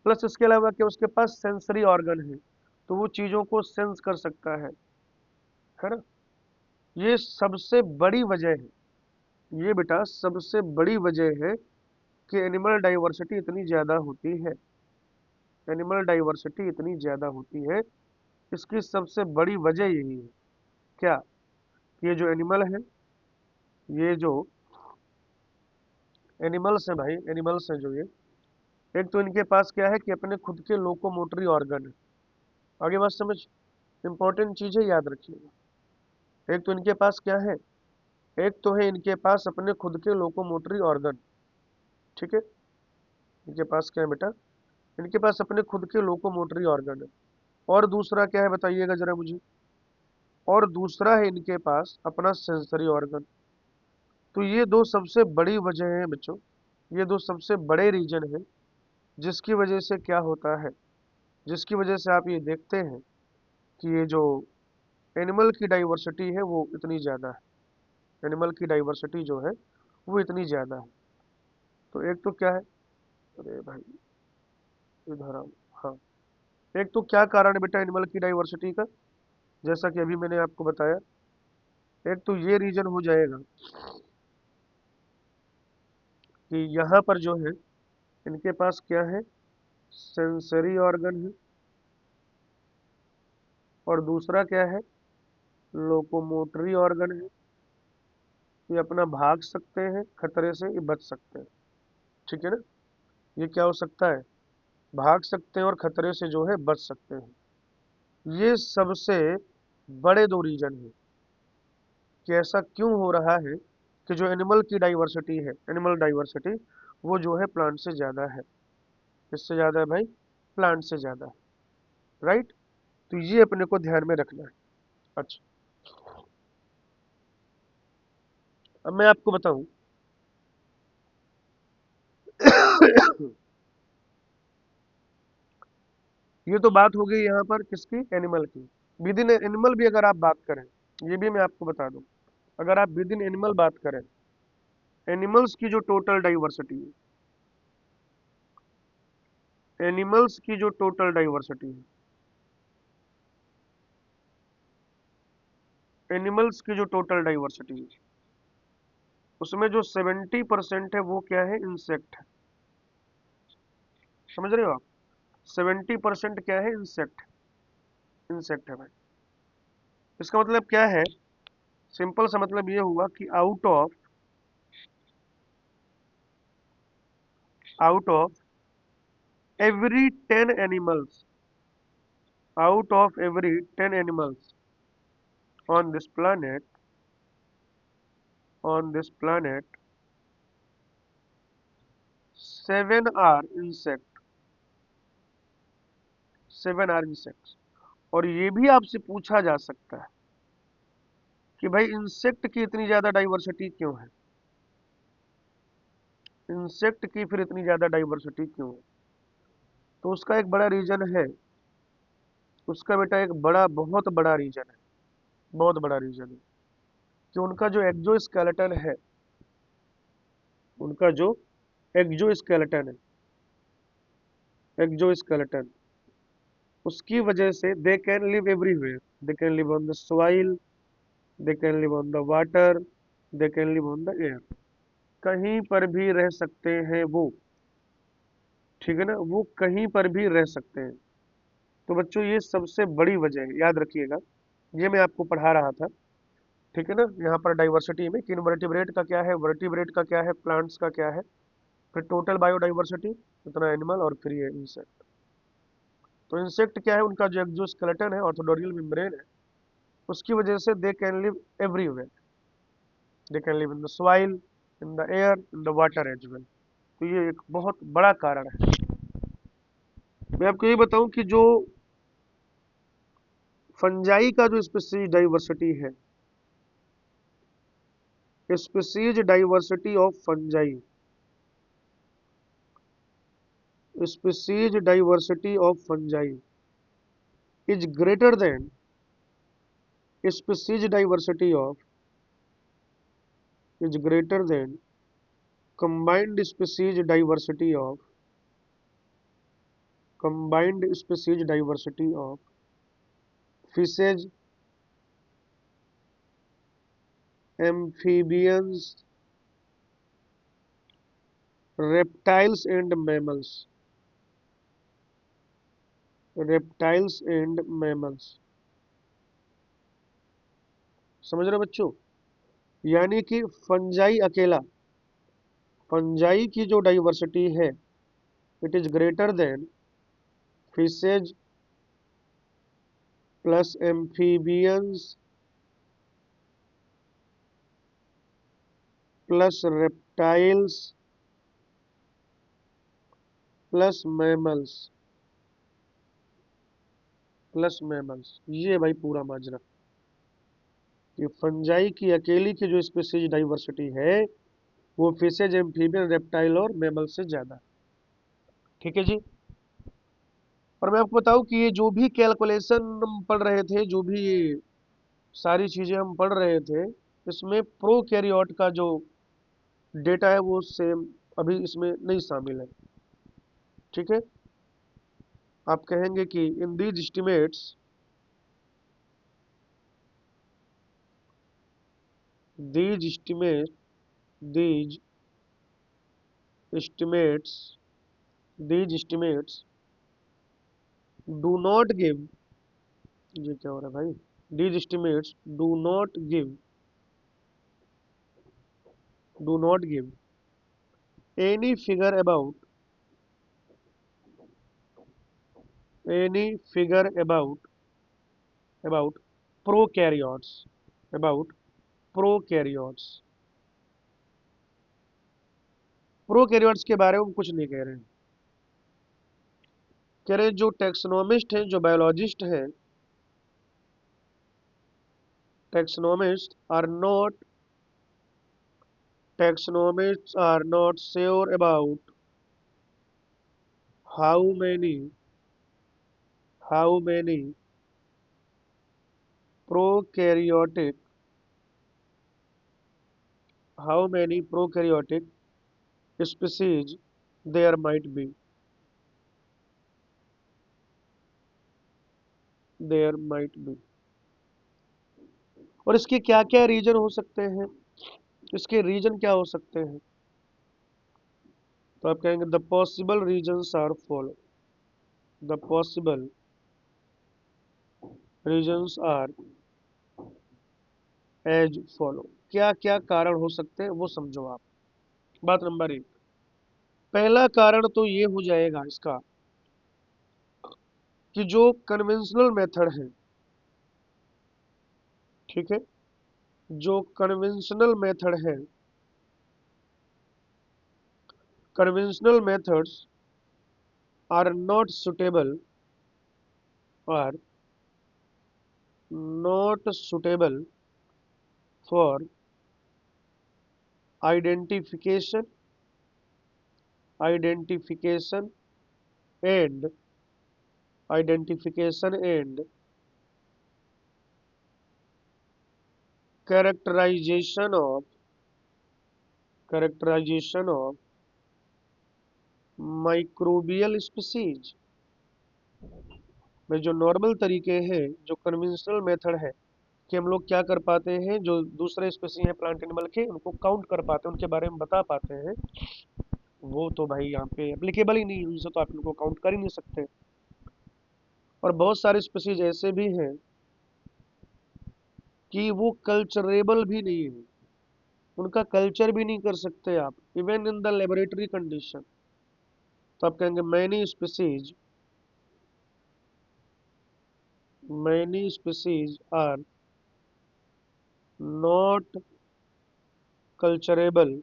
Speaker 1: प्लस इसके अलावा क्या उसके पास सेंसरी ऑर्गन है, तो वो चीजों को सेंस कर सकता है ना। ये सबसे बड़ी वजह है, ये बेटा सबसे बड़ी वजह है कि एनिमल डाइवर्सिटी इतनी ज्यादा होती है, एनिमल डाइवर्सिटी इतनी ज्यादा होती है। इसकी सबसे बड़ी वजह यही है, क्या, ये जो एनिमल है, ये जो एनिमल्स है भाई, एनिमल्स है जो ये, एक तो इनके पास क्या है कि अपने खुद के लोकोमोटरी ऑर्गन है। आगे बात समझ, इंपॉर्टेंट चीज है, याद रखिएगा। एक तो इनके पास क्या है, एक तो है इनके पास अपने खुद के लोकोमोटरी ऑर्गन, ठीक है। इनके पास क्या है बेटा, इनके पास अपने खुद के लोकोमोटरी ऑर्गन है। और दूसरा क्या है बताइएगा जरा मुझे, और दूसरा है इनके पास अपना सेंसरी ऑर्गन। तो ये दो सबसे बड़ी वजह है बच्चों, ये दो सबसे बड़े रीजन है, जिसकी वजह से क्या होता है, जिसकी वजह से आप ये देखते हैं कि ये जो एनिमल की डाइवर्सिटी है वो इतनी ज़्यादा है, एनिमल की डाइवर्सिटी जो है वो इतनी ज़्यादा है। तो एक तो क्या है, अरे भाई इधर आओ, हाँ, एक तो क्या कारण है बेटा एनिमल की डाइवर्सिटी का, जैसा कि अभी मैंने आपको बताया, एक तो ये रीजन हो जाएगा कि यहाँ पर जो है इनके पास क्या है, सेंसरी ऑर्गन है, और दूसरा क्या है, लोकोमोटरी ऑर्गन है। ये अपना भाग सकते हैं खतरे से, ये बच सकते हैं, ठीक है ना। ये क्या हो सकता है, भाग सकते हैं और खतरे से जो है बच सकते हैं। ये सबसे बड़े दो रीजन है कि ऐसा क्यों हो रहा है कि जो एनिमल की डाइवर्सिटी है, एनिमल डाइवर्सिटी वो जो है प्लांट से ज्यादा है, किससे ज्यादा है भाई, प्लांट से ज्यादा है, राइट। तो ये अपने को ध्यान में रखना है। अच्छा, अब मैं आपको बताऊं ये तो बात हो गई यहाँ पर किसकी, एनिमल की। विद इन एनिमल भी अगर आप बात करें, ये भी मैं आपको बता दूं, अगर आप विद इन एनिमल बात करें, एनिमल्स की जो टोटल डाइवर्सिटी है, एनिमल्स की जो टोटल डाइवर्सिटी है, एनिमल्स की जो टोटल डाइवर्सिटी है, उसमें जो 70% है वो क्या है, इंसेक्ट है। समझ रहे हो आप, 70% क्या है, इंसेक्ट, इंसेक्ट है भाई। इसका मतलब क्या है, सिंपल सा मतलब ये हुआ कि out of every 10 animals, out of every 10 animals on this planet, on this planet 7 are insect, 7 are insects। और ये भी आपसे पूछा जा सकता है कि भाई इंसेक्ट की इतनी ज्यादा डाइवर्सिटी क्यों है, इंसेक्ट की फिर इतनी ज़्यादा डाइवर्सिटी क्यों है? तो उसका एक बड़ा रीज़न है, उसका बेटा एक बड़ा बहुत बड़ा रीज़न है, बहुत बड़ा रीज़न है कि उनका जो एक्जोस्केलेटन है, उनका जो एक्जोस्केलेटन है, एक्जोस्केलेटन, उसकी वजह से they can live everywhere, they can live on the soil, they can live on the water, they can live on the air, कहीं पर भी रह सकते हैं वो, ठीक है ना, वो कहीं पर भी रह सकते हैं। तो बच्चों ये सबसे बड़ी वजह है, याद रखिएगा, ये मैं आपको पढ़ा रहा था, ठीक है ना। यहाँ पर डाइवर्सिटी में कि इनवर्टिब्रेट का क्या है, वर्टिब्रेट का क्या है, प्लांट्स का क्या है, फिर टोटल बायोडाइवर्सिटी, इतना एनिमल, और फिर ये इंसेक्ट। तो इंसेक्ट क्या है, उनका जो एक्सोस्केलेटन है, ऑर्थोडोरियल मेम्ब्रेन है, उसकी वजह से they can live everywhere, they can live in the soil, in the air, in the water as well. तो ये एक बहुत बड़ा कारण है। मैं आपको ये बताऊं कि जो फंजाई का जो स्पीसीज डाइवर्सिटी है, species diversity of fungi, species diversity of fungi is greater than species diversity of is greater than combined species diversity of combined species diversity of fishes, amphibians, reptiles and mammals, reptiles and mammals। समझ रहे हो बच्चों? यानी कि fungi अकेला, fungi की जो diversity है, it is greater than fishes plus amphibians plus reptiles plus mammals, plus mammals. ये भाई पूरा माजरा कि फंजाई की अकेली की जो स्पीसीज डाइवर्सिटी है, वो फिशेज, एम्फीबियन, रेप्टाइल और मैमल से ज्यादा। ठीक है जी। और मैं आपको बताऊं कि ये जो भी कैलकुलेशन हम पढ़ रहे थे, जो भी ये सारी चीजें हम पढ़ रहे थे, इसमें प्रोकैरियोट का जो डेटा है वो सेम अभी इसमें नहीं शामिल है। ठीक है। आप कहेंगे कि in these estimates, these estimate these estimates these estimates do not give, ये क्या हो रहा है भाई, these estimates do not give any figure about any figure about prokaryotes, about prokaryotes, prokaryotes के बारे में हम कुछ नहीं कह रहे हैं। कह रहे हैं जो टेक्सोनोमिस्ट हैं, जो बायोलॉजिस्ट हैं, taxonomist are not taxonomists are not sure about how many how many prokaryotic how many prokaryotic species there might be, there might be। और इसके क्या क्या रीजन हो सकते हैं, इसके रीजन क्या हो सकते हैं? तो आप कहेंगे the possible reasons are follow, the possible reasons are as follow. क्या क्या कारण हो सकते हैं वो समझो आप। बात नंबर एक, पहला कारण तो ये हो जाएगा इसका कि जो कन्वेंशनल मेथड है, ठीक है, जो कन्वेंशनल मेथड है, conventional methods are not suitable, are not suitable for identification identification and identification and characterization of microbial species में जो नॉर्मल तरीके हैं, जो कन्वेंशनल मेथड है कि हम लोग क्या कर पाते हैं, जो दूसरे स्पीसी हैं प्लांट एनिमल के, उनको काउंट कर पाते हैं, उनके बारे में बता पाते हैं, वो तो भाई यहाँ पे एप्लीकेबल ही नहीं है, उनसे तो आप इनको काउंट कर ही नहीं सकते। और बहुत सारे स्पीसीज ऐसे भी हैं कि वो कल्चरेबल भी नहीं है, उनका कल्चर भी नहीं कर सकते आप, even in the laboratory condition. तो आप कहेंगे many species are not culturable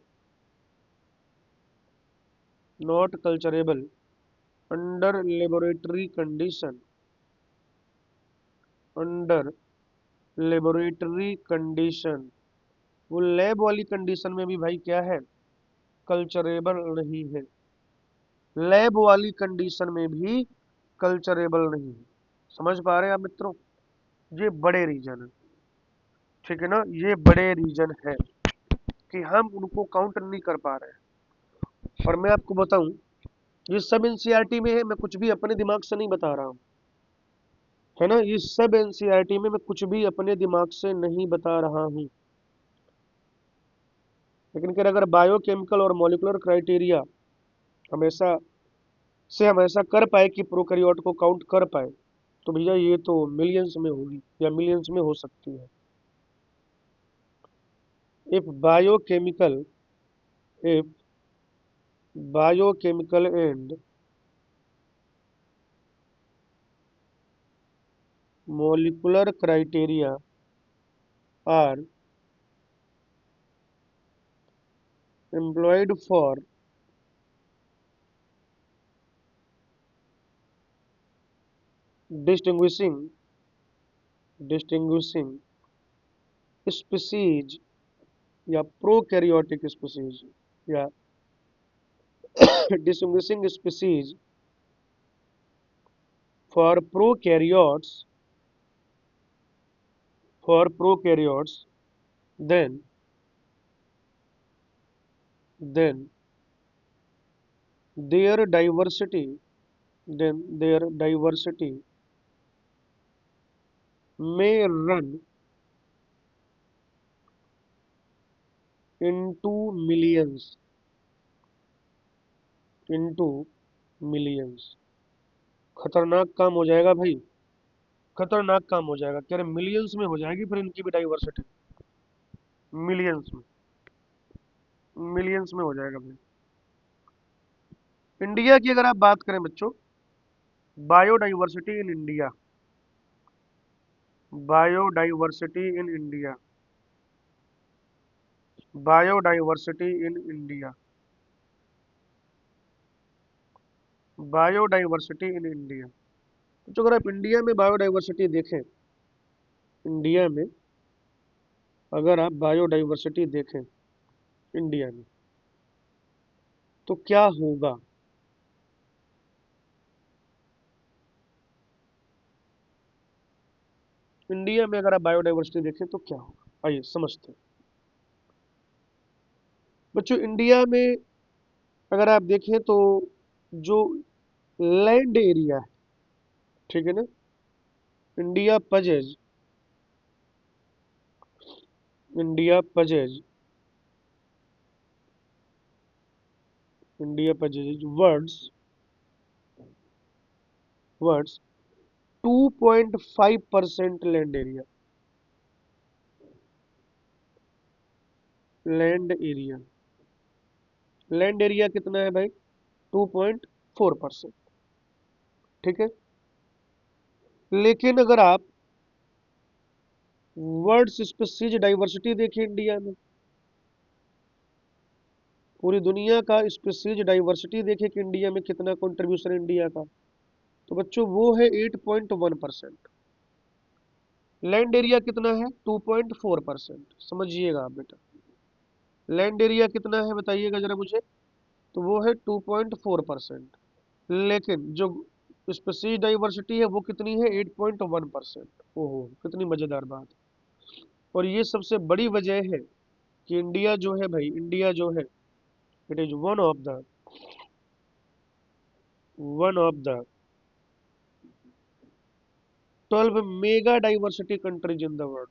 Speaker 1: not culturable under laboratory condition under laboratory condition. वो लैब वाली कंडीशन में भी भाई क्या है, कल्चरेबल नहीं है, लैब वाली कंडीशन में भी कल्चरेबल नहीं है। समझ पा रहे हैं आप मित्रों, ये बड़े रीजन है, ठीक है ना, ये बड़े रीजन है कि हम उनको काउंट नहीं कर पा रहे हैं। और मैं आपको बताऊं, ये सब एनसीईआरटी में है, मैं कुछ भी अपने दिमाग से नहीं बता रहा हूँ, है ना, ये सब एनसीईआरटी में, मैं कुछ भी अपने दिमाग से नहीं बता रहा हूँ। लेकिन फिर अगर बायोकेमिकल और मॉलिक्यूलर क्राइटेरिया हमेशा हम ऐसा कर पाए कि प्रोकैरियोट को काउंट कर पाए, तो भैया ये तो मिलियंस में होगी या मिलियंस में हो सकती है। If biochemical if biochemical and molecular criteria are employed for distinguishing species या prokaryotic species या distinguishing species for prokaryotes then then their diversity their diversity may run into millions। खतरनाक काम हो जाएगा भाई, खतरनाक काम हो जाएगा, कह रहे मिलियंस में हो जाएगी फिर इनकी भी डाइवर्सिटी, मिलियंस में, मिलियंस में हो जाएगा भाई। इंडिया की अगर आप बात करें बच्चों, biodiversity in India biodiversity in India biodiversity in India biodiversity in India. तो अगर आप इंडिया में बायोडाइवर्सिटी देखें, इंडिया में अगर आप बायोडाइवर्सिटी देखें इंडिया में, तो क्या होगा, इंडिया में अगर आप बायोडाइवर्सिटी देखें तो क्या होगा, आइए समझते हैं। बच्चों इंडिया में अगर आप देखें तो जो लैंड एरिया है, ठीक है ना, India पजेज India पजेज India पजेज words 2.5% land area, land area land area कितना है भाई, 2.4%, ठीक है। लेकिन अगर आप वर्ड्स स्पीसीज डाइवर्सिटी देखिए इंडिया में, पूरी दुनिया का स्पीसीज डाइवर्सिटी देखिए कि इंडिया में कितना कंट्रीब्यूशन इंडिया का, तो बच्चों वो है 8.1%। लैंड एरिया कितना है, 2.4%। समझिएगा आप बेटा, लैंड एरिया कितना है बताइएगा जरा मुझे, तो वो है 2.4%। लेकिन जो स्पीसीज डाइवर्सिटी है वो कितनी है, 8.1%। ओहो, कितनी मजेदार बात। और ये सबसे बड़ी वजह है कि इंडिया जो है भाई, इंडिया जो है, it is one of the 12 mega diversity countries in the world.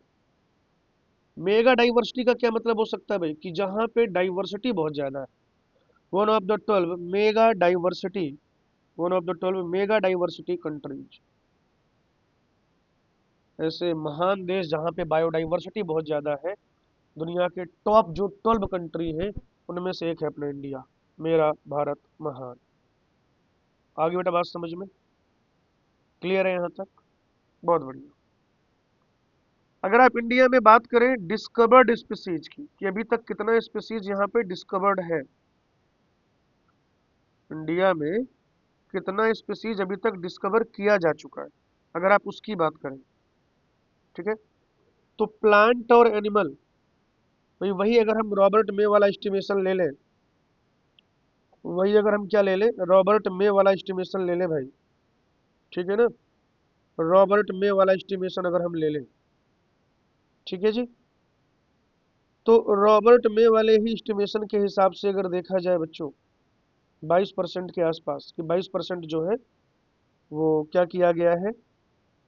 Speaker 1: Mega diversity का क्या मतलब हो सकता है भाई, कि जहां पे डाइवर्सिटी बहुत ज्यादा है। One of the 12 mega diversity, one of the 12 mega diversity countries, ऐसे महान देश जहाँ पे बायोडाइवर्सिटी बहुत ज़्यादा है। दुनिया के टॉप जो 12 कंट्री है उनमें से एक है अपना इंडिया, मेरा भारत महान। आगे बेटा बात समझ में क्लियर है यहाँ तक? बहुत बढ़िया। अगर आप इंडिया में बात करें डिस्कवर्ड स्पीसीज की, कि अभी तक कितना स्पीसीज यहाँ पे डिस्कवर्ड है, इंडिया में कितना स्पीसीज अभी तक डिस्कवर किया जा चुका है, अगर आप उसकी बात करें, ठीक है। तो प्लांट और एनिमल, वही वही अगर हम रॉबर्ट मे वाला एस्टिमेशन ले लें, वही अगर हम क्या ले लें, रॉबर्ट मे वाला एस्टिमेशन ले लें भाई, ठीक है ना। रॉबर्ट मे वाला एस्टिमेशन अगर हम ले लें, ठीक है जी। तो रॉबर्ट मे वाले ही एस्टिमेशन के हिसाब से अगर देखा जाए बच्चों, 22% के आसपास, कि 22% जो है वो क्या किया गया है,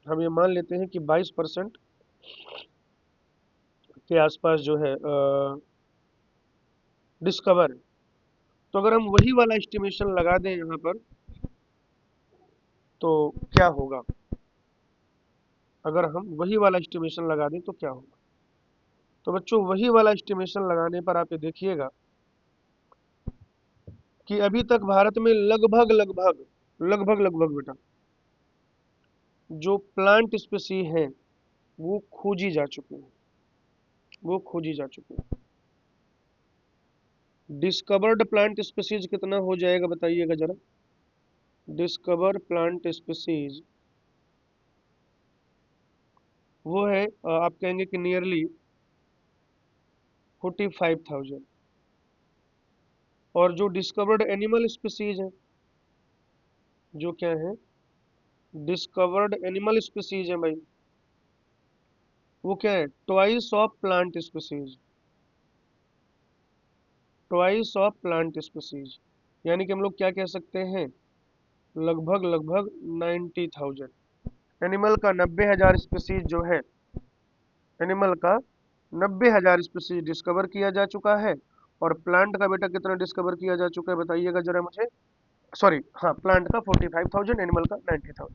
Speaker 1: हम ये मान लेते हैं कि 22% के आसपास जो है डिस्कवर। तो अगर हम वही वाला एस्टिमेशन लगा दें यहाँ पर, तो क्या होगा, अगर हम वही वाला एस्टिमेशन लगा दें तो क्या होगा। तो बच्चों वही वाला एस्टिमेशन लगाने पर आप ये देखिएगा कि अभी तक भारत में लगभग लगभग लगभग लगभग बेटा जो प्लांट स्पीसी हैं वो खोजी जा चुकी हैं, वो खोजी जा चुकी हैं। डिस्कवर्ड प्लांट स्पीसीज कितना हो जाएगा बताइएगा जरा। डिस्कवर प्लांट स्पीसीज वो है आप कहेंगे कि नियरली 45,000। और जो डिस्कवर्ड एनिमल स्पीसीज है, जो क्या है, डिस्कवर्ड एनिमल स्पीसीज है भाई, वो क्या है, twice of plant species, twice of plant species. यानी कि हम लोग क्या कह सकते हैं, लगभग लगभग 90,000। एनिमल का 90,000 स्पीसीज जो है, एनिमल का 90,000 स्पीसीज डिस्कवर किया जा चुका है। और प्लांट का बेटा कितना डिस्कवर किया जा चुका है बताइएगा जरा मुझे। सॉरी, हाँ, प्लांट का 45,000, एनिमल का 90,000।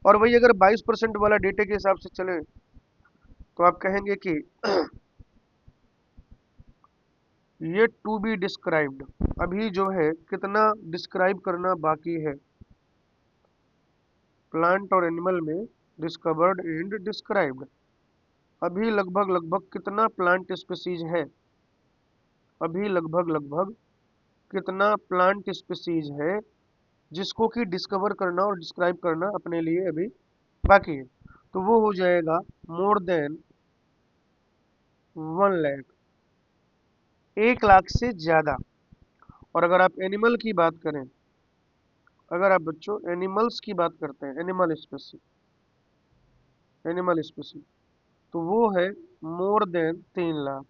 Speaker 1: और वही अगर 22% वाला डेटे के हिसाब से चले तो आप कहेंगे कि ये टू बी डिस्क्राइब्ड, अभी जो है कितना डिस्क्राइब करना बाकी है, प्लांट और एनिमल में डिस्कवर्ड एंड डिस्क्राइब्ड, अभी लगभग लगभग कितना प्लांट स्पीसीज है, अभी लगभग लगभग कितना प्लांट स्पीसीज है जिसको कि डिस्कवर करना और डिस्क्राइब करना अपने लिए अभी बाकी है। तो वो हो जाएगा मोर देन 1 लाख, 1 लाख से ज्यादा। और अगर आप एनिमल की बात करें, अगर आप बच्चों एनिमल्स की बात करते हैं, एनिमल स्पीसी, एनिमल स्पीसी, तो वो है मोर देन 3 लाख।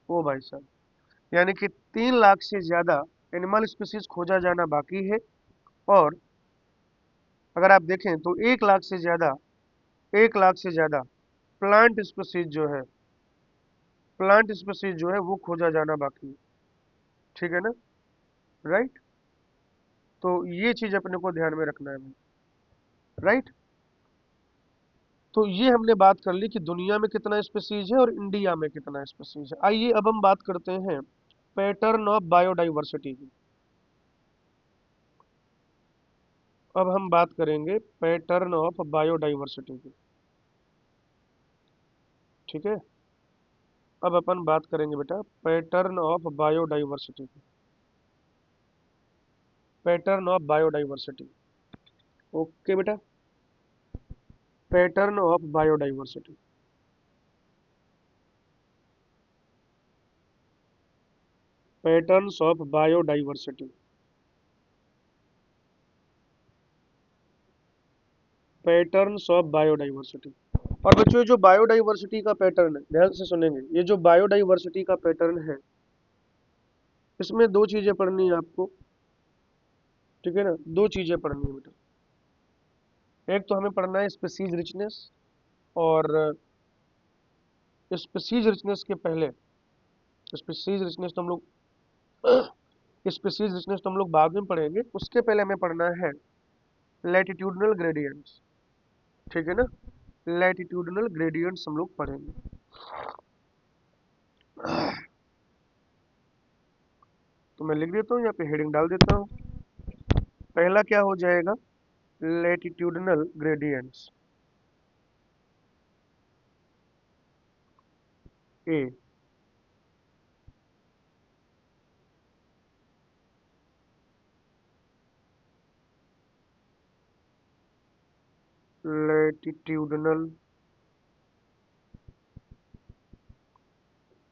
Speaker 1: ओ भाई साहब, यानी कि 3 लाख से ज्यादा एनिमल स्पीसीज खोजा जाना बाकी है। और अगर आप देखें तो 1 लाख से ज्यादा, 1 लाख से ज्यादा प्लांट स्पीसीज जो है, प्लांट स्पीसीज जो है वो खोजा जाना बाकी है, ठीक है ना, राइट। तो ये चीज अपने को ध्यान में रखना है भाई, राइट। तो ये हमने बात कर ली कि दुनिया में कितना स्पीसीज है और इंडिया में कितना स्पीसीज है। आइए अब हम बात करते हैं पैटर्न ऑफ बायोडाइवर्सिटी की। अब हम बात करेंगे पैटर्न ऑफ बायोडाइवर्सिटी की, ठीक है। अब अपन बात करेंगे बेटा पैटर्न ऑफ बायोडाइवर्सिटी की, पैटर्न ऑफ बायोडाइवर्सिटी। ओके बेटा, pattern of biodiversity. Patterns of biodiversity, patterns of biodiversity. और बच्चों ये जो बायोडाइवर्सिटी का पैटर्न है, ध्यान से सुनेंगे, ये जो बायोडाइवर्सिटी का पैटर्न है इसमें दो चीजें पढ़नी है आपको, ठीक है ना, दो चीजें पढ़नी है बेटा। एक तो हमें पढ़ना है स्पीसीज रिचनेस, और स्पीसीज रिचनेस के पहले, स्पीसीज रिचनेस तो हम लोग स्पीसीज रिचनेस तो हम लोग बाद में पढ़ेंगे, उसके पहले हमें पढ़ना है लैटिट्यूडनल ग्रेडियंट्स, ठीक है ना, लैटिट्यूडनल ग्रेडियंट्स हम लोग पढ़ेंगे। तो मैं लिख देता हूँ यहाँ पे, हेडिंग डाल देता हूँ। पहला क्या हो जाएगा, लैटिट्यूडनल ग्रेडियंट्स, ए। लैटिट्यूडनल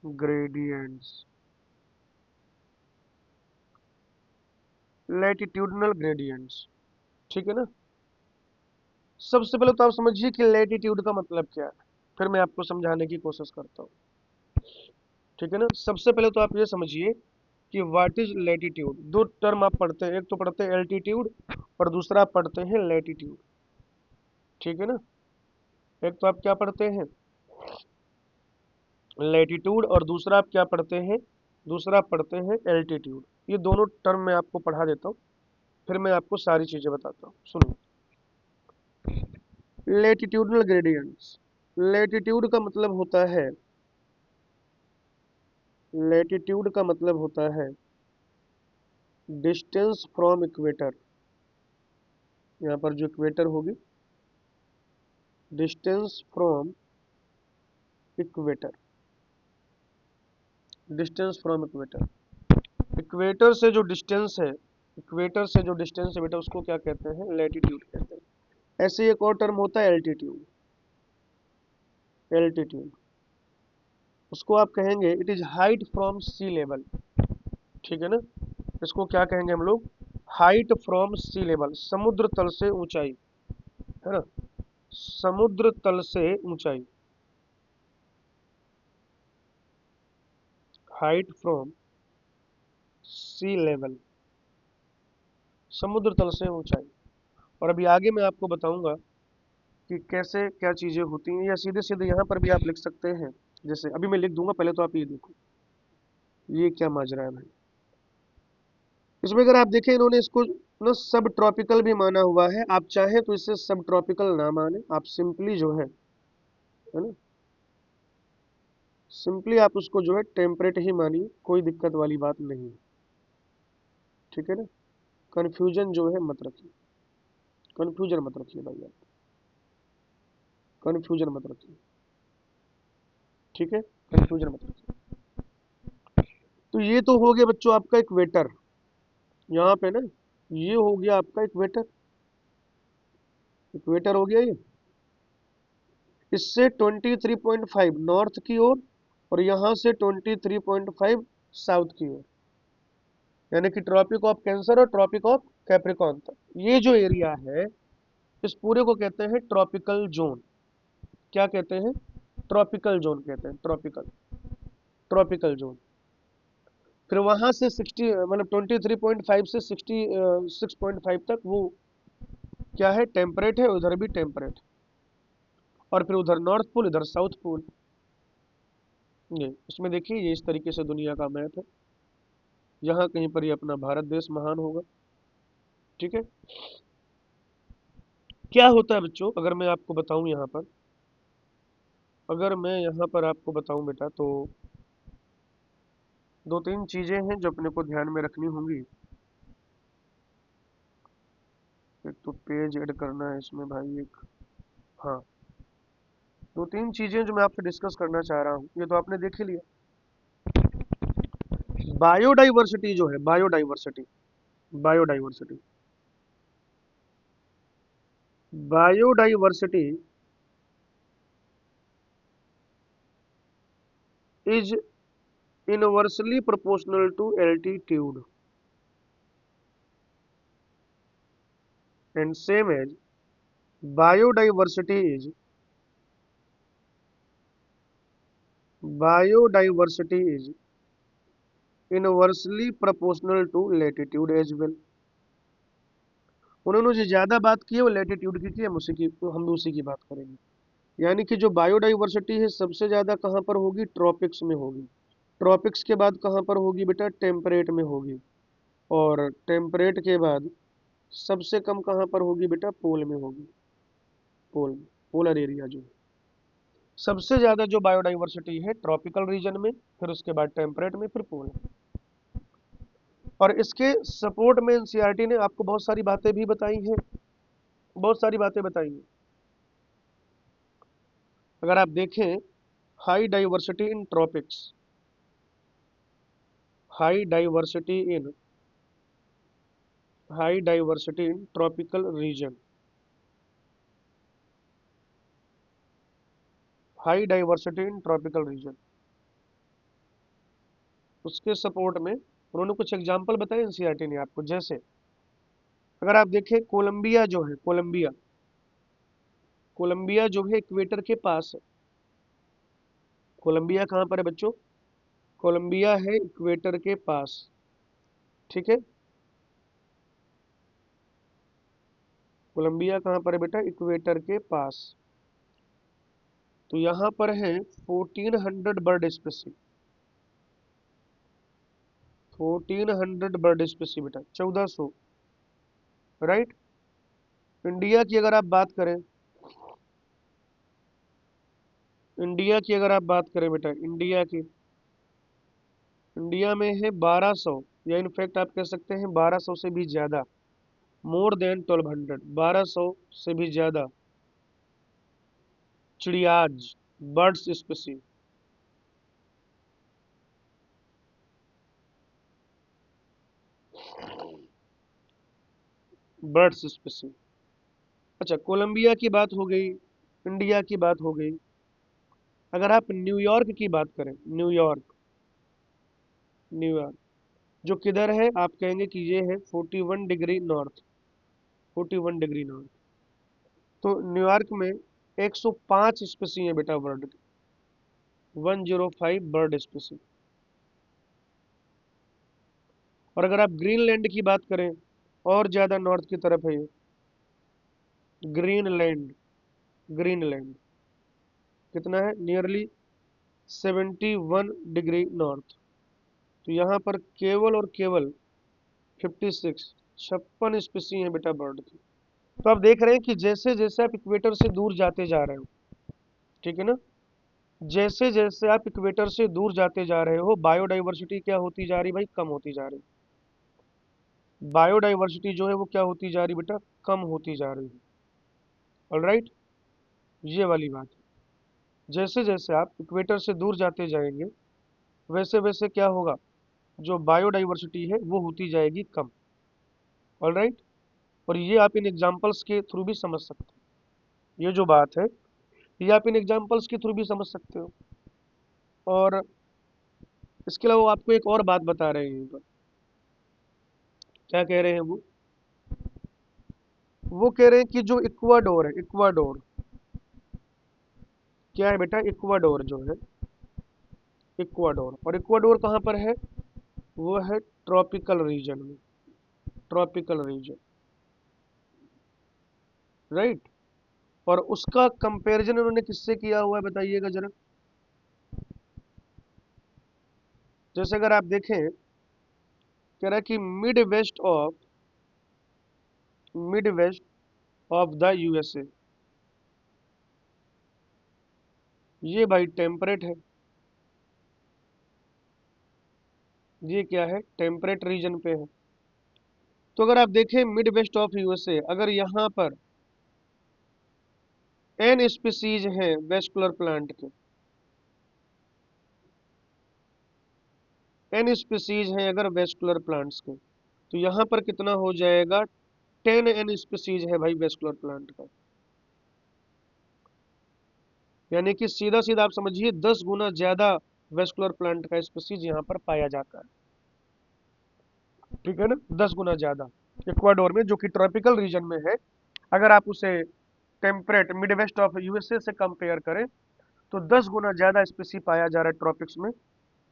Speaker 1: ग्रेडियंट्स, लैटिट्यूडनल ग्रेडियंट्स, ठीक है ना। सबसे पहले तो आप समझिए कि लैटिट्यूड का मतलब क्या है, फिर मैं आपको समझाने की कोशिश करता हूँ, ठीक है ना। सबसे पहले तो आप ये समझिए कि व्हाट इज लैटिट्यूड। दो टर्म आप पढ़ते हैं, एक तो पढ़ते हैं एल्टीट्यूड और दूसरा आप पढ़ते हैं लैटिट्यूड, ठीक है ना। एक तो आप क्या पढ़ते हैं, लैटिट्यूड, और दूसरा आप क्या पढ़ते हैं, दूसरा आप पढ़ते हैं एल्टीट्यूड। ये दोनों टर्म मैं आपको पढ़ा देता हूँ, फिर मैं आपको सारी चीजें बताता हूँ, सुनो। लैटिट्यूडनल ग्रेडियंट्स, लैटिट्यूड का मतलब होता है, लैटिट्यूड का मतलब होता है डिस्टेंस फ्रॉम इक्वेटर। यहाँ पर जो इक्वेटर होगी, distance from equator, distance from equator. Equator से जो डिस्टेंस है, इक्वेटर से जो डिस्टेंस है बेटा, उसको क्या कहते हैं, लैटिट्यूड कहते हैं। ऐसे ही एक और टर्म होता है एल्टीट्यूड, एल्टीट्यूड, उसको आप कहेंगे it is height from sea level, ठीक है ना। इसको क्या कहेंगे हम लोग, हाइट फ्रॉम सी लेवल, समुद्र तल से ऊंचाई, है ना, समुद्र तल से ऊंचाई, हाइट फ्रॉम सी लेवल, समुद्र तल से ऊंचाई। और अभी आगे मैं आपको बताऊंगा कि कैसे क्या चीजें होती हैं, या सीधे सीधे यहाँ पर भी आप लिख सकते हैं, जैसे अभी मैं लिख दूंगा, पहले तो आप ये देखो ये क्या माजरा है भाई। इसमें अगर आप देखें, इन्होंने इसको ना सब ट्रॉपिकल भी माना हुआ है, आप चाहें तो इसे सब ट्रॉपिकल ना माने, आप सिंपली जो है ना, सिंपली आप उसको जो है टेम्परेट ही मानिए, कोई दिक्कत वाली बात नहीं, ठीक है ना। कंफ्यूजन जो है मत रखिए, कंफ्यूजन मत रखिए भाई आप, कंफ्यूजन मत रखिए, ठीक है, कंफ्यूजन मत रखिए। तो ये तो हो गया बच्चों आपका इक्वेटर, यहाँ पे ना, ये हो गया आपका इक्वेटर, इक्वेटर हो गया ये। इससे 23.5 नॉर्थ की ओर, और यहाँ से 23.5 साउथ की ओर, यानी कि ट्रॉपिक ऑफ कैंसर और ट्रॉपिक ऑफ कैप्रिकॉर्न तक, ये जो एरिया है, इस पूरे को कहते हैं ट्रॉपिकल जोन। क्या कहते हैं, ट्रॉपिकल जोन कहते हैं, ट्रॉपिकल, ट्रॉपिकल जोन। फिर वहां से 60 मतलब 23.5 से 66.5 तक वो क्या है, टेम्परेट है, उधर भी टेम्परेट, और फिर उधर नॉर्थ पोल, इधर साउथ पोल। ये इसमें देखिए, ये इस तरीके से दुनिया का मैप है, यहाँ कहीं पर ये अपना भारत देश महान होगा, ठीक है। क्या होता है बच्चों, अगर मैं आपको बताऊं यहाँ पर, अगर मैं यहाँ पर आपको बताऊं बेटा, तो दो तीन चीजें हैं जो अपने को ध्यान में रखनी होंगी। एक तो पेज ऐड करना है इसमें भाई एक, हाँ, दो तीन चीजें जो मैं आपसे डिस्कस करना चाह रहा हूँ, ये तो आपने देख ही लिया। बायोडाइवर्सिटी जो है, biodiversity, biodiversity, biodiversity is inversely proportional to altitude and same as biodiversity is biodiversity is inversely proportional to latitude as well. उन्होंने जो ज्यादा बात की है वो लैटिट्यूड की है, हम उसी की बात करेंगे। यानी कि जो बायोडाइवर्सिटी है सबसे ज्यादा कहाँ पर होगी, ट्रॉपिक्स में होगी। ट्रॉपिक्स के बाद कहाँ पर होगी बेटा, टेम्परेट में होगी। और टेम्परेट के बाद सबसे कम कहाँ पर होगी बेटा, पोल में होगी। पोल में, पोलर एरिया जो है। सबसे ज्यादा जो बायोडाइवर्सिटी है ट्रॉपिकल रीजन में, फिर उसके बाद टेम्परेट में, फिर पोल में। और इसके सपोर्ट में एनसीईआरटी ने आपको बहुत सारी बातें भी बताई हैं, बहुत सारी बातें बताई हैं। अगर आप देखें, high diversity in tropics, high diversity in high diversity in tropical region, high diversity in tropical region, उसके सपोर्ट में उन्होंने कुछ एग्जाम्पल बताए एनसीईआरटी ने आपको। जैसे अगर आप देखें कोलंबिया जो है, कोलंबिया, कोलंबिया जो है इक्वेटर के पास है। कोलंबिया कहाँ पर है बच्चों, कोलंबिया है इक्वेटर के पास, ठीक है। कोलंबिया कहाँ पर है बेटा, इक्वेटर के पास। तो यहाँ पर है 1400 बर्ड स्पीसी, 1400 बर्ड स्पीसी बेटा, 1400, राइट। इंडिया की अगर आप बात करें, इंडिया की अगर आप बात करें बेटा, इंडिया की, इंडिया में है 1200, या इनफैक्ट आप कह सकते हैं 1200 से भी ज्यादा, मोर देन 1200, 1200 से भी ज्यादा चिड़ियाज, बर्ड्स स्पीसी। बर्ड्स स्पीसी। अच्छा, कोलंबिया की बात हो गई, इंडिया की बात हो गई। अगर आप न्यूयॉर्क की बात करें, न्यूयॉर्क, न्यूयॉर्क जो किधर है, आप कहेंगे कि ये है 41 डिग्री नॉर्थ, 41 डिग्री नॉर्थ। तो न्यूयॉर्क में 105 स्पीसी है बेटा बर्ड की, 105 बर्ड स्पीसी। और अगर आप ग्रीनलैंड की बात करें, और ज्यादा नॉर्थ की तरफ है ये, ग्रीनलैंड, ग्रीनलैंड कितना है, नियरली 71 डिग्री नॉर्थ। तो यहाँ पर केवल और केवल 56, 56 स्पीसी है बेटा बर्ड की। तो आप देख रहे हैं कि जैसे जैसे आप इक्वेटर से दूर जाते जा रहे हो, ठीक है ना, जैसे जैसे आप इक्वेटर से दूर जाते जा रहे हो, बायोडाइवर्सिटी क्या होती जा रही भाई, कम होती जा रही। बायोडाइवर्सिटी जो है वो क्या होती जा रही बेटा, कम होती जा रही है। ऑलराइट, ये वाली बात है। जैसे जैसे आप इक्वेटर से दूर जाते जाएंगे, वैसे वैसे क्या होगा, जो बायोडाइवर्सिटी है वो होती जाएगी कम। ऑलराइट, और ये आप इन एग्जांपल्स के थ्रू भी समझ सकते हो। ये जो बात है, ये आप इन एग्जांपल्स के थ्रू भी समझ सकते हो। और इसके अलावा वो आपको एक और बात बता रहे हैं, पर क्या कह रहे हैं वो कह रहे हैं कि जो इक्वाडोर है, इक्वाडोर क्या है बेटा, इक्वाडोर जो है, इक्वाडोर, और इक्वाडोर कहाँ पर है, वो है ट्रॉपिकल रीजन में, ट्रॉपिकल रीजन, राइट। और उसका कंपैरिजन उन्होंने किससे किया हुआ है बताइएगा जरा। जैसे अगर आप देखें, कह रहा है कि midwest of the USA, ये भाई टेम्परेट है, ये क्या है, टेम्परेट रीजन पे है। तो अगर आप देखें मिड वेस्ट ऑफ यूएसए, अगर यहाँ पर एन स्पीसीज हैं वेस्कुलर प्लांट के, एन स्पीसीज हैं अगर वेस्कुलर प्लांट्स के, तो यहाँ पर कितना हो जाएगा, 10 एन स्पीसीज है भाई वेस्कुलर प्लांट का। यानी कि सीधा सीधा आप समझिए 10 गुना ज्यादा वेस्कुलर प्लांट का स्पीसीज यहाँ पर पाया जाता है। ठीक है ना, 10 गुना ज्यादा इक्वाडोर में, जो कि ट्रॉपिकल रीजन में है। अगर आप उसे temperate midwest of USA से कंपेयर करें तो 10 गुना ज्यादा स्पीसी पाया जा रहा है ट्रॉपिक्स में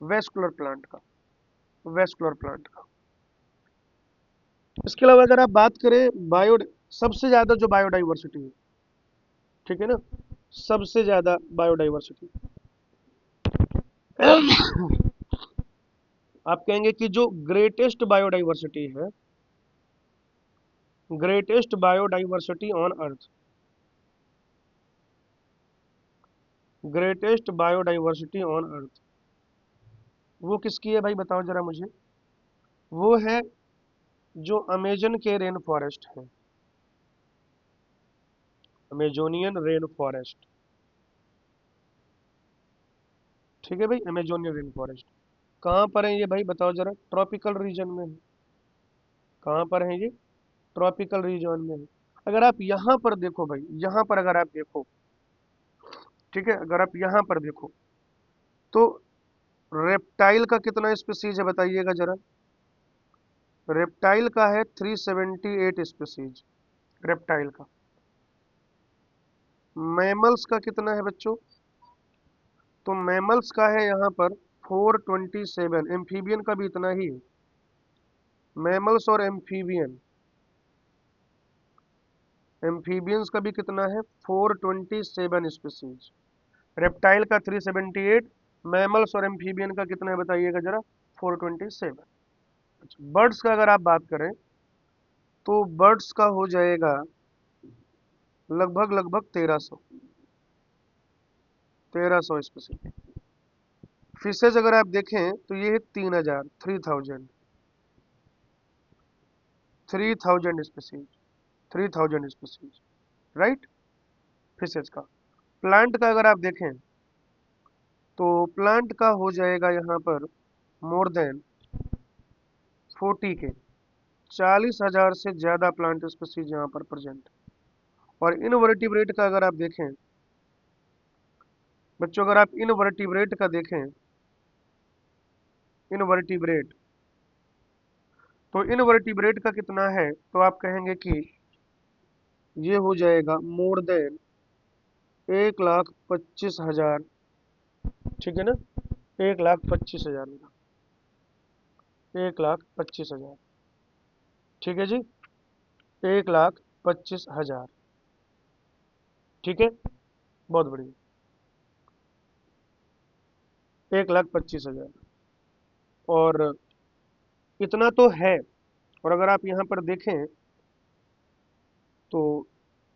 Speaker 1: वेस्कुलर प्लांट का, वेस्कुलर प्लांट का। इसके अलावा अगर आप बात करें बायो, सबसे ज्यादा जो बायोडाइवर्सिटी है, ठीक है ना, सबसे ज्यादा बायोडाइवर्सिटी आप कहेंगे कि जो ग्रेटेस्ट बायोडाइवर्सिटी है, greatest biodiversity on earth, greatest biodiversity on earth, वो किसकी है भाई बताओ जरा मुझे। वो है जो अमेजन के रेन फॉरेस्ट है, अमेजोनियन रेन फॉरेस्ट। ठीक है भाई, अमेजोनियन रेन फॉरेस्ट कहाँ पर है ये भाई बताओ जरा, ट्रॉपिकल रीजन में है। कहाँ पर है ये, ट्रॉपिकल रीजन में है। अगर आप यहाँ पर देखो भाई, यहाँ पर अगर आप देखो, ठीक है, अगर आप यहाँ पर देखो तो रेप्टाइल का कितना स्पीसीज है बताइएगा जरा। रेप्टाइल का है 378 स्पीसीज, रेप्टाइल का। मैमल्स का कितना है बच्चों, तो मैमल्स का है यहाँ पर 427। एम्फीबियन का भी इतना ही है, मैमल्स और एम्फीबियन, एम्फीबियंस का भी कितना है 427 स्पीसीज। रेप्टाइल का 378, मैमल्स और एम्फीबियन का कितना है बताइएगा जरा, 427। अच्छा, बर्ड्स का अगर आप बात करें तो बर्ड्स का हो जाएगा लगभग लगभग 1300, 1300 स्पीसीज। फिशेज अगर आप देखें तो ये है 3000, 3000, 3000 स्पीसीज, 3000 स्पीसीज, राइट, फिशेज का। प्लांट का अगर आप देखें तो प्लांट का हो जाएगा यहाँ पर मोर देन 40 के, 40,000 से ज्यादा प्लांट स्पीसीज यहाँ पर प्रेजेंट। और इनवर्टिब्रेट का अगर आप देखें बच्चों, अगर आप इनवर्टिब्रेट का देखें, इनवर्टिब्रेट, तो इनवर्टिब्रेट का कितना है तो आप कहेंगे कि ये हो जाएगा मोर देन 1,25,000। ठीक है ना, 1,25,000, 1,25,000। ठीक है जी, 1,25,000। ठीक है, बहुत बढ़िया, 1,25,000। और इतना तो है। और अगर आप यहाँ पर देखें तो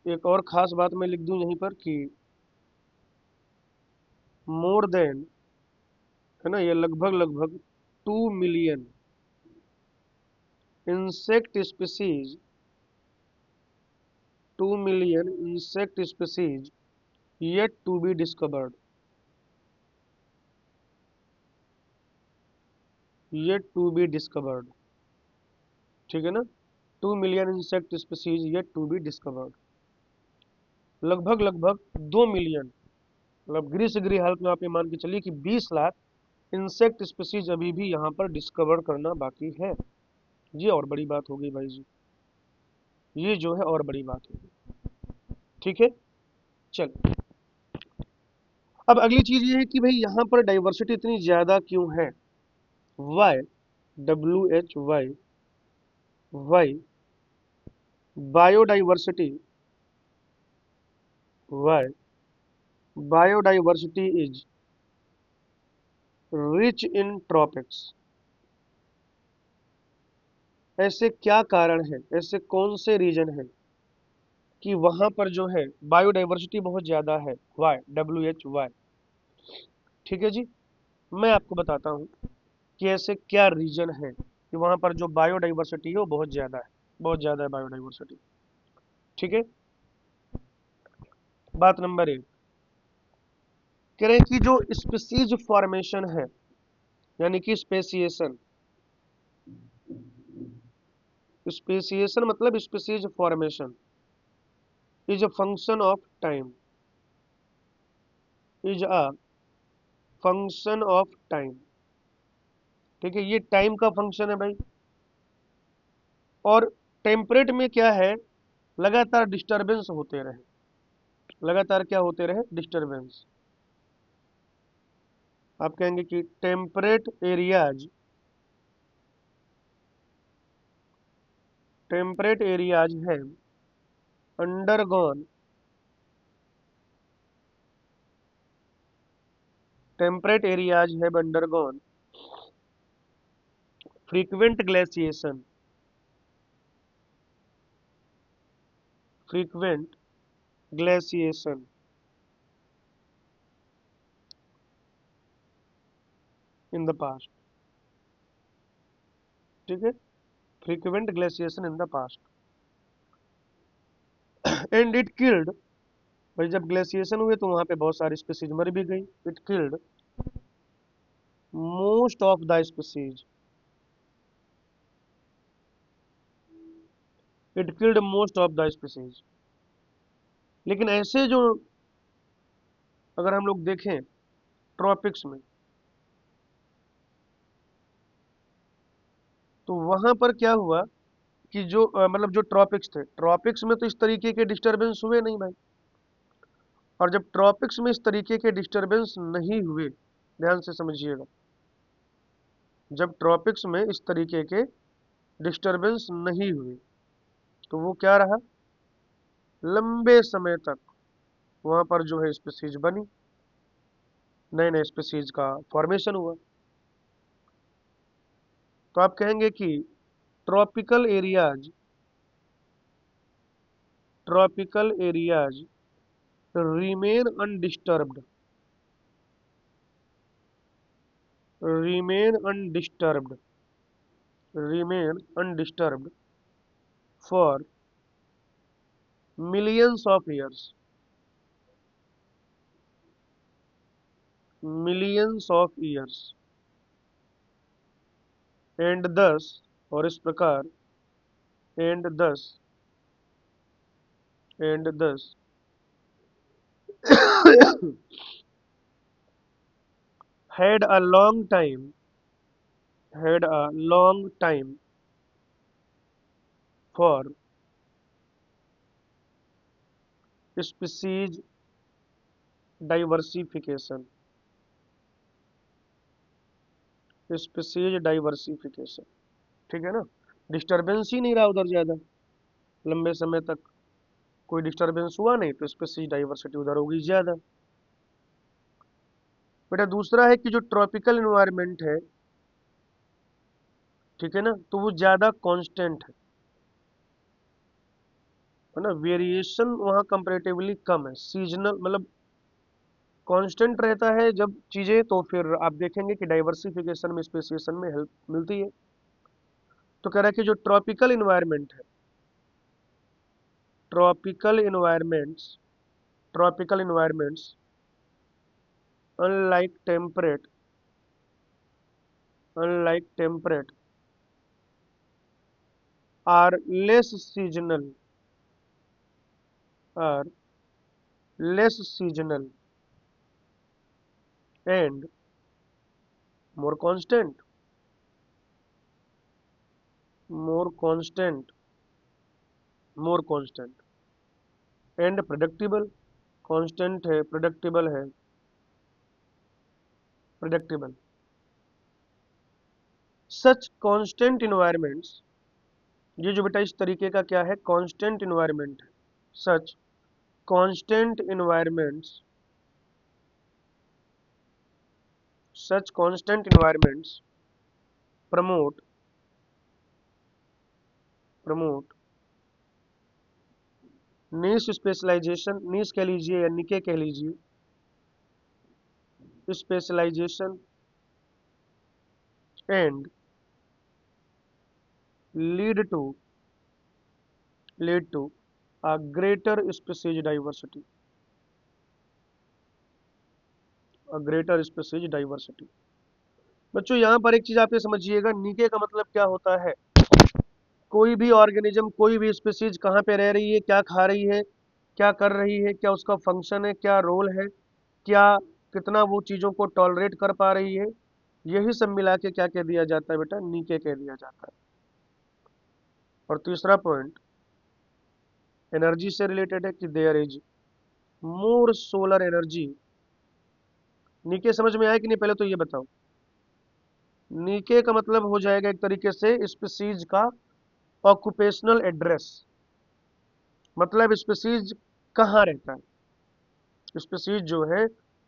Speaker 1: एक और खास बात मैं लिख दूं यहीं पर कि मोर देन, है ना, ये लगभग लगभग 2 million insect species, 2 million insect species yet to be discovered, yet to be discovered। ठीक है ना, 2 million insect species yet to be discovered, लगभग लगभग 2 मिलियन, मतलब गिरी से गिरी हालत में आप ये मान के चलिए कि 20 लाख इंसेक्ट स्पीसीज अभी भी यहाँ पर डिस्कवर करना बाकी है। ये और बड़ी बात होगी भाई जी, ये जो है और बड़ी बात होगी। ठीक है, चल, अब अगली चीज ये है कि भाई यहाँ पर डाइवर्सिटी इतनी ज्यादा क्यों है, why, WH why biodiversity, why biodiversity is rich in tropics. ऐसे क्या कारण है, ऐसे कौन से रीजन है कि वहां पर जो है बायोडाइवर्सिटी बहुत ज्यादा है, वाई, WH वाई। ठीक है जी, मैं आपको बताता हूँ कि ऐसे क्या रीजन है कि वहां पर जो बायोडाइवर्सिटी है वो बहुत ज्यादा है, बहुत ज्यादा है बायोडाइवर्सिटी। ठीक है, बात नंबर 1, कह रहे हैं कि जो स्पीसीज फॉर्मेशन है, यानी कि स्पेसिएशन, स्पेसिएशन मतलब species formation is a function of time, is a function of time. ठीक है, ये टाइम का फंक्शन है भाई। और टेम्परेट में क्या है, लगातार डिस्टरबेंस होते रहे, लगातार क्या होते रहे, डिस्टरबेंस। आप कहेंगे कि टेम्परेट एरियाज है undergone temperate areas have undergone frequent glaciation frequent glaciation in the past. ठीक है, frequent glaciation in the past and it killed. भाई जब ग्लेशिएशन हुए तो वहां पे बहुत सारी स्पीसीज मर भी गई। It killed most of the species it killed most of the species. लेकिन ऐसे जो, अगर हम लोग देखें ट्रॉपिक्स में, तो वहां पर क्या हुआ कि जो मतलब जो ट्रॉपिक्स थे, ट्रॉपिक्स में तो इस तरीके के डिस्टरबेंस हुए नहीं भाई। और जब ट्रॉपिक्स में इस तरीके के डिस्टरबेंस नहीं हुए, ध्यान से समझिएगा, जब ट्रॉपिक्स में इस तरीके के डिस्टरबेंस नहीं हुए तो वो क्या रहा, लंबे समय तक वहां पर जो है स्पीसीज बनी, नए नए स्पीसीज का फॉर्मेशन हुआ। तो आप कहेंगे कि tropical areas tropical areas remain undisturbed remain undisturbed remain undisturbed for millions of years millions of years and thus, और इस प्रकार, and thus and thus had a long time had a long time for species diversification species diversification। ठीक है ना, disturbance ही नहीं रहा उधर ज्यादा, लंबे समय तक कोई डिस्टरबेंस हुआ नहीं तो स्पीसीज डाइवर्सिटी उधर होगी ज्यादा। बेटा दूसरा है कि जो ट्रॉपिकल इन्वायरमेंट ठीक है ना, तो वो ज्यादा कांस्टेंट है ना, वेरिएशन वहाँ कंपैरेटिवली कम है, सीजनल मतलब कांस्टेंट रहता है जब चीजें, तो फिर आप देखेंगे कि डाइवर्सिफिकेशन में, स्पेसिएशन में हेल्प मिलती है। तो कह रहा है कि जो tropical environments tropical environments unlike temperate unlike temperate are less seasonal are less seasonal and more constant more constant more constant and predictable. Constant है, प्रेडिक्टेबल। सच कांस्टेंट इन्वायरमेंट्स, ये जो बेटा इस तरीके का क्या है, कांस्टेंट इन्वायरमेंट है। Such constant environments such constant environments promote promote niche specialization, niche कह लीजिए या निके कह लीजिए, specialization and lead to lead to a greater species diversity बच्चों यहाँ पर एक चीज आप ये समझिएगा, निके का मतलब क्या होता है, कोई भी ऑर्गेनिज्म, कोई भी स्पीसीज कहाँ पे रह रही है, क्या खा रही है, क्या कर रही है, क्या उसका फंक्शन है, क्या रोल है, क्या कितना वो चीज़ों को टॉलरेट कर पा रही है, यही सब मिला के क्या कह दिया जाता है बेटा, नीके कह दिया जाता है। और तीसरा पॉइंट एनर्जी से रिलेटेड है कि there is more solar energy. Niche समझ में आया कि नहीं, पहले तो ये बताओ। नीके का मतलब हो जाएगा एक तरीके से स्पीसीज का ऑक्यूपेशनल एड्रेस, मतलब स्पीसीज कहाँ रहता है, स्पीसीज जो है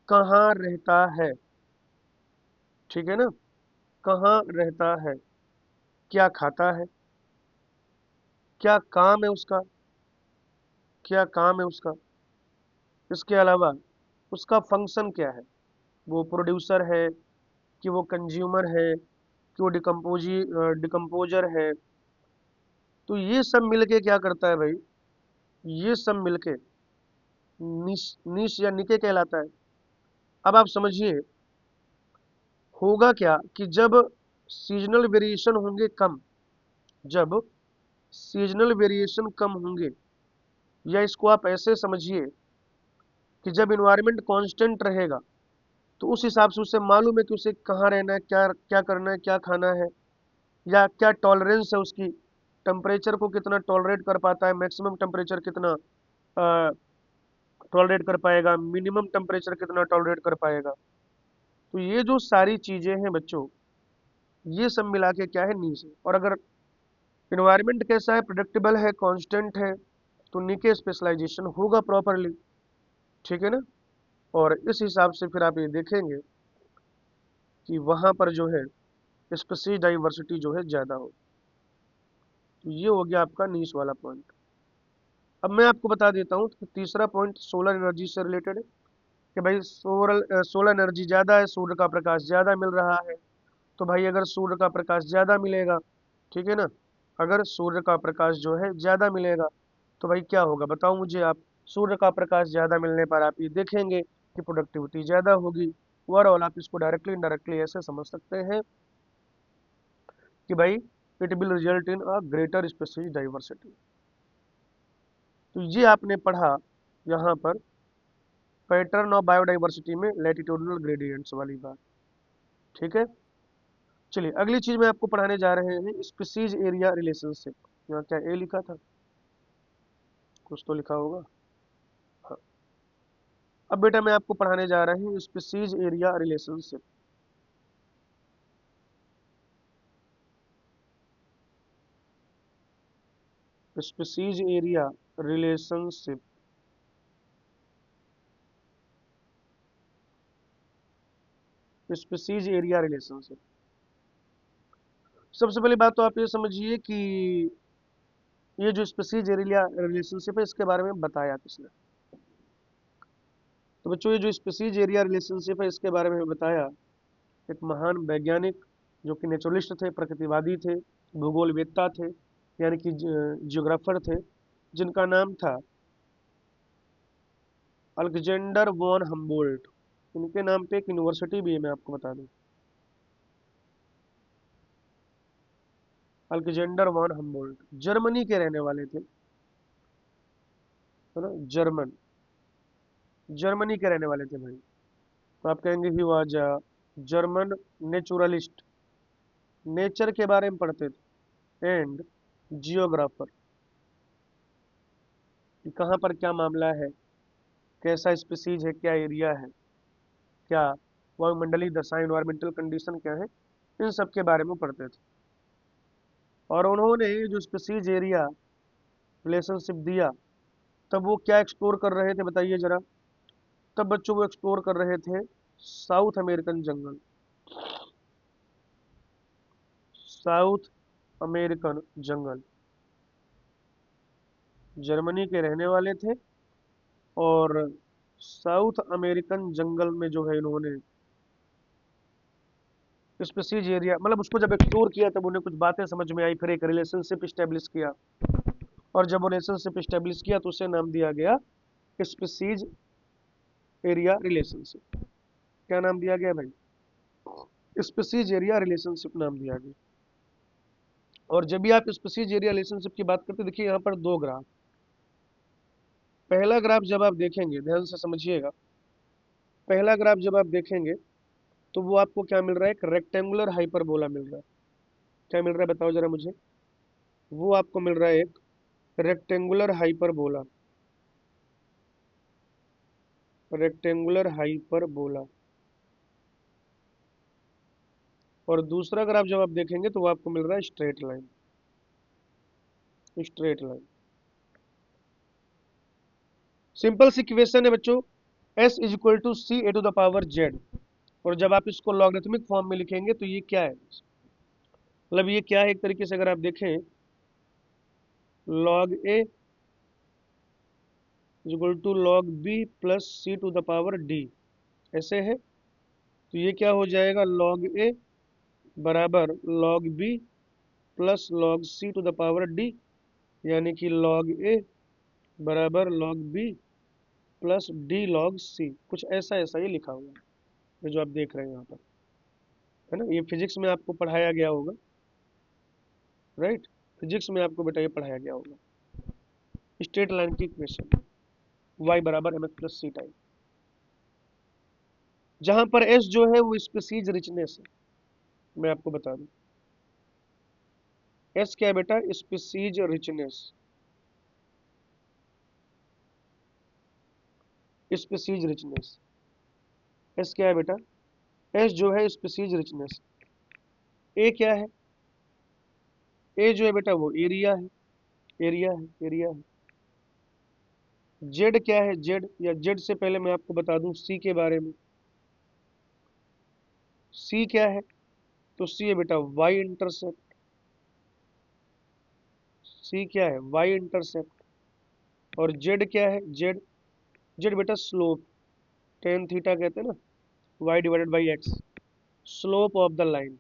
Speaker 1: कहाँ रहता है, ठीक है ना, कहाँ रहता है, क्या खाता है, क्या काम है उसका, क्या काम है उसका, इसके अलावा उसका फंक्शन क्या है, वो प्रोड्यूसर है कि वो कंज्यूमर है कि वो डिकम्पोजर है। तो ये सब मिलके क्या करता है भाई, ये सब मिलके निश निश या निके कहलाता है। अब आप समझिए होगा क्या कि जब सीजनल वेरिएशन होंगे कम, जब सीजनल वेरिएशन कम होंगे, या इसको आप ऐसे समझिए कि जब इन्वायरमेंट कांस्टेंट रहेगा तो उस हिसाब से उसे मालूम है कि उसे कहाँ रहना है, क्या क्या करना है, क्या खाना है, या क्या टॉलरेंस है उसकी, टेम्परेचर को कितना टॉलरेट कर पाता है, मैक्सिमम टेम्परेचर कितना टॉलरेट कर पाएगा, मिनिमम टेम्परेचर कितना टॉलरेट कर पाएगा। तो ये जो सारी चीजें हैं बच्चों, ये सब मिला के क्या है, नीचे। और अगर इन्वायरमेंट कैसा है, प्रिडिक्टेबल है, कांस्टेंट है, तो नीचे स्पेशलाइजेशन होगा प्रॉपरली, ठीक है ना। और इस हिसाब से फिर आप ये देखेंगे कि वहां पर जो है स्पीसीज डाइवर्सिटी जो है ज्यादा हो। तो ये हो गया आपका नीच वाला पॉइंट। अब मैं आपको बता देता हूँ कि तीसरा पॉइंट सोलर एनर्जी से रिलेटेड है कि भाई सोलर एनर्जी ज़्यादा है, सूर्य का प्रकाश ज़्यादा मिल रहा है। तो भाई अगर सूर्य का प्रकाश ज़्यादा मिलेगा, ठीक है ना, अगर सूर्य का प्रकाश जो है ज़्यादा मिलेगा तो भाई क्या होगा बताओ मुझे आप। सूर्य का प्रकाश ज़्यादा मिलने पर आप ये देखेंगे कि प्रोडक्टिविटी ज़्यादा होगी। ओवरऑल आप इसको डायरेक्टली इनडायरेक्टली ऐसे समझ सकते हैं कि भाई it will result in a greater species diversity. तो ये आपने पढ़ा यहाँ पर पैटर्न ऑफ बायोडाइवर्सिटी में लैटिट्यूडनल ग्रेडियंट्स वाली बात, ठीक है। चलिए अगली चीज में आपको पढ़ाने जा रहे हैं स्पीसीज एरिया रिलेशनशिप। यहाँ क्या ए लिखा था, कुछ तो लिखा होगा, हाँ। अब बेटा मैं आपको पढ़ाने जा रहा हूँ species area relationship. Species area relationship, species area relationship. सबसे पहली बात तो आप ये समझिए कि ये जो स्पीसीज एरिया रिलेशनशिप है इसके बारे में बताया किसने। तो बच्चों ये जो स्पीसीज एरिया रिलेशनशिप है इसके बारे में बताया एक महान वैज्ञानिक जो कि नेचुरलिस्ट थे, प्रकृतिवादी थे, भूगोलवेत्ता थे, यानी कि जियोग्राफर थे, जिनका नाम था अलेक्जेंडर वॉन हम्बोल्ट। इनके नाम पे एक यूनिवर्सिटी भी है, मैं आपको बता दूं, अलेक्जेंडर वॉन हम्बोल्ट जर्मनी के रहने वाले थे, है ना, जर्मनी के रहने वाले थे भाई। तो आप कहेंगे he was German naturalist, nature के बारे में पढ़ते थे, एंड जियोग्राफर, कि कहाँ पर क्या मामला है, कैसा स्पीसीज है, क्या एरिया है, क्या वायुमंडलीय दशा, इन्वायरमेंटल कंडीशन क्या है, इन सब के बारे में पढ़ते थे। और उन्होंने जो स्पीसीज एरिया रिलेशनशिप दिया तब वो क्या एक्सप्लोर कर रहे थे बताइए जरा। तब बच्चों वो एक्सप्लोर कर रहे थे साउथ अमेरिकन जंगल, साउथ अमेरिकन जंगल। जर्मनी के रहने वाले थे और साउथ अमेरिकन जंगल में जो है इन्होंने स्पीसीज एरिया मतलब उसको जब एक्सप्लोर किया तब उन्हें कुछ बातें समझ में आई, फिर एक रिलेशनशिप स्टेब्लिश किया। और जब वो रिलेशनशिप स्टेब्लिश किया तो उसे नाम दिया गया स्पीसीज एरिया रिलेशनशिप। क्या नाम दिया गया भाई, स्पीसीज एरिया रिलेशनशिप नाम दिया गया। और जब भी आप स्पीसीज एरिया रिलेशनशिप की बात करते हैं, देखिए यहाँ पर दो ग्राफ। पहला ग्राफ जब आप देखेंगे ध्यान से समझिएगा, पहला ग्राफ जब आप देखेंगे तो वो आपको क्या मिल रहा है, एक रेक्टेंगुलर हाइपरबोला मिल रहा है। क्या मिल रहा है बताओ जरा मुझे। वो आपको मिल रहा है एक रेक्टेंगुलर हाइपरबोला, रेक्टेंगुलर हाइपरबोला। और दूसरा ग्राफ जब आप देखेंगे तो वो आपको मिल रहा है straight line, straight line. Simple सी इक्वेशन है बच्चों, s is equal to C A to the power Z. और जब आप इसको लॉगरिथमिक फॉर्म में लिखेंगे तो ये क्या है, मतलब ये क्या है, एक तरीके से अगर आप देखें log a is equal to log b plus C to the power d, ऐसे है। तो ये क्या हो जाएगा, log a बराबर log b plus log c to the power d, यानी कि log a बराबर log b plus d log c, कुछ ऐसा ऐसा ये लिखा हुआ है, ये जो आप देख रहे हैं यहाँ पर, है ना। ये फिजिक्स में आपको पढ़ाया गया होगा, राइट। फिजिक्स में आपको बेटा ये पढ़ाया गया होगा, स्ट्रेट लाइन की इक्वेशन, y बराबर mx प्लस सी टाइम, जहां पर s जो है वो स्पीसीज रिचनेस है। मैं आपको बता दूं s क्या है बेटा, species richness, species richness. s क्या है बेटा, s जो है स्पीसीज रिचनेस। a क्या है, a जो है बेटा वो एरिया है, एरिया है, एरिया है। z क्या है, z या z से पहले मैं आपको बता दूं c के बारे में। c क्या है, तो c है बेटा y इंटरसेप्ट, c क्या है y इंटरसेप्ट। और z क्या है, z, z बेटा स्लोप, टेन थीटा कहते हैं ना, y divided by x, slope of the line,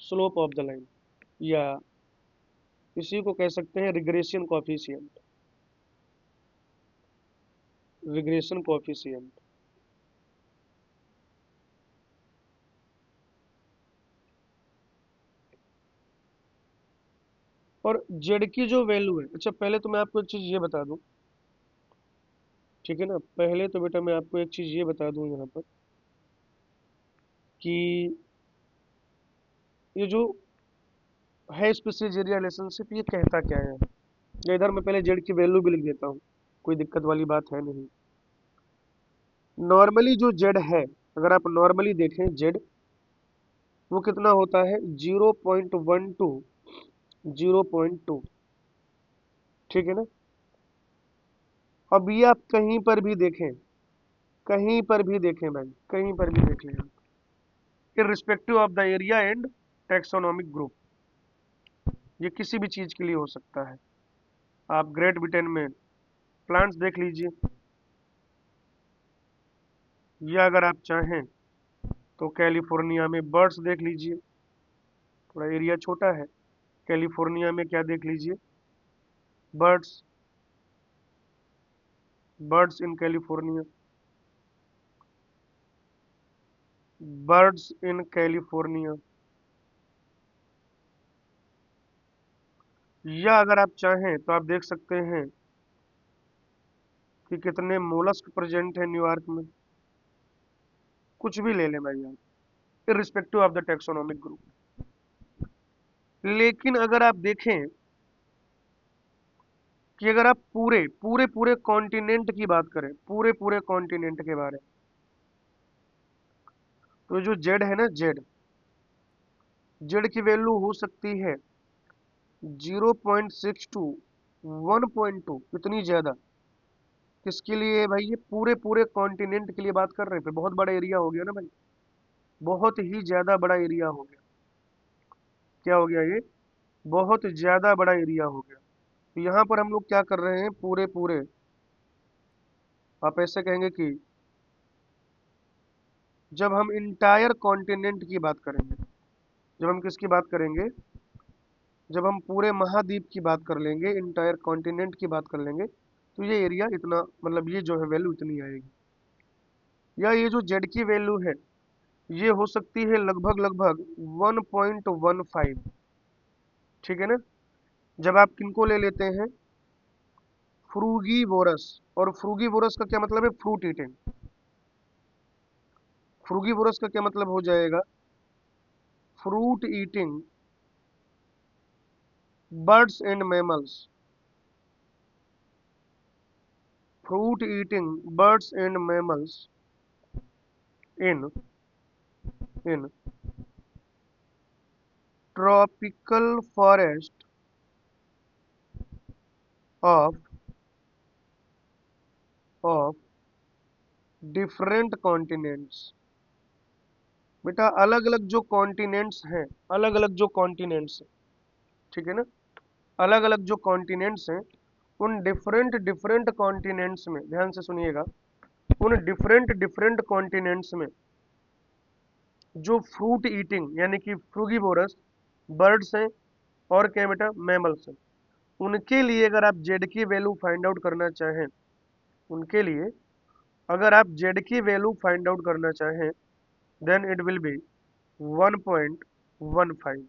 Speaker 1: slope of the line, या इसी को कह सकते हैं रिग्रेशन कोफिशिएंट, रिग्रेशन कोफिशिएंट। और जेड की जो वैल्यू है, अच्छा पहले तो मैं आपको एक चीज ये बता दूं, ठीक है ना। पहले तो बेटा मैं आपको एक चीज ये बता दूं यहाँ पर कि ये जो है स्पेसिस एरिया रिलेशनशिप, ये कहता क्या है। या इधर मैं पहले जेड की वैल्यू भी लिख देता हूँ, कोई दिक्कत वाली बात है नहीं। नॉर्मली जो जेड है, अगर आप नॉर्मली देखें जेड, वो कितना होता है, 0.12, 0.2, ठीक है ना। अब ये आप कहीं पर भी देखें, कहीं पर भी देखें भाई, कहीं पर भी देख लें, irrespective of the area and taxonomic group, ये किसी भी चीज के लिए हो सकता है। आप ग्रेट ब्रिटेन में प्लांट्स देख लीजिए, या अगर आप चाहें तो कैलिफोर्निया में बर्ड्स देख लीजिए, थोड़ा एरिया छोटा है। कैलिफोर्निया में क्या देख लीजिए, birds, birds in California, birds in California. या अगर आप चाहें तो आप देख सकते हैं कि कितने मोलस्क प्रेजेंट हैं न्यूयॉर्क में, कुछ भी ले लें भाई आप, irrespective of the taxonomic group. लेकिन अगर आप देखें कि अगर आप पूरे पूरे पूरे कॉन्टिनेंट की बात करें, पूरे पूरे कॉन्टिनेंट के बारे में, तो जो जेड है ना, जेड, जेड की वैल्यू हो सकती है 0.62, 1.2, इतनी ज्यादा। किसके लिए भाई, ये पूरे पूरे कॉन्टिनेंट के लिए बात कर रहे हैं, बहुत बड़ा एरिया हो गया ना भाई, बहुत ही ज्यादा बड़ा एरिया हो गया। क्या हो गया ये, बहुत ज्यादा बड़ा एरिया हो गया। तो यहाँ पर हम लोग क्या कर रहे हैं, पूरे पूरे, आप ऐसे कहेंगे कि जब हम इंटायर कॉन्टिनेंट की बात करेंगे, जब हम किसकी बात करेंगे, जब हम पूरे महाद्वीप की बात कर लेंगे, इंटायर कॉन्टिनेंट की बात कर लेंगे, तो ये एरिया इतना, मतलब ये जो है वैल्यू इतनी आएगी। या ये जो जेड की वैल्यू है, ये हो सकती है लगभग लगभग 1.15, ठीक है ना। जब आप किनको ले लेते हैं, फ्रूगीवोरस, और फ्रूगीवोरस का क्या मतलब है, फ्रूट ईटिंग, फ्रूगीवोरस का क्या मतलब हो जाएगा? Fruit eating birds and mammals. Fruit eating birds and mammals in in tropical forest of of different continents. बेटा अलग अलग जो कॉन्टिनेंट्स हैं, अलग अलग जो कॉन्टिनेंट्स हैं, ठीक है ना, अलग अलग जो कॉन्टिनेंट्स हैं, उन डिफरेंट डिफरेंट कॉन्टिनेंट्स में, ध्यान से सुनिएगा, उन डिफरेंट डिफरेंट कॉन्टिनेंट्स में जो फ्रूट ईटिंग यानी कि फ्रूगीवोरस बर्ड्स हैं और क्या बेटा मैमल्स हैं, उनके लिए अगर आप जेड की वैल्यू फाइंड आउट करना चाहें, उनके लिए अगर आप जेड की वैल्यू फाइंड आउट करना चाहें, देन इट विल बी 1.15।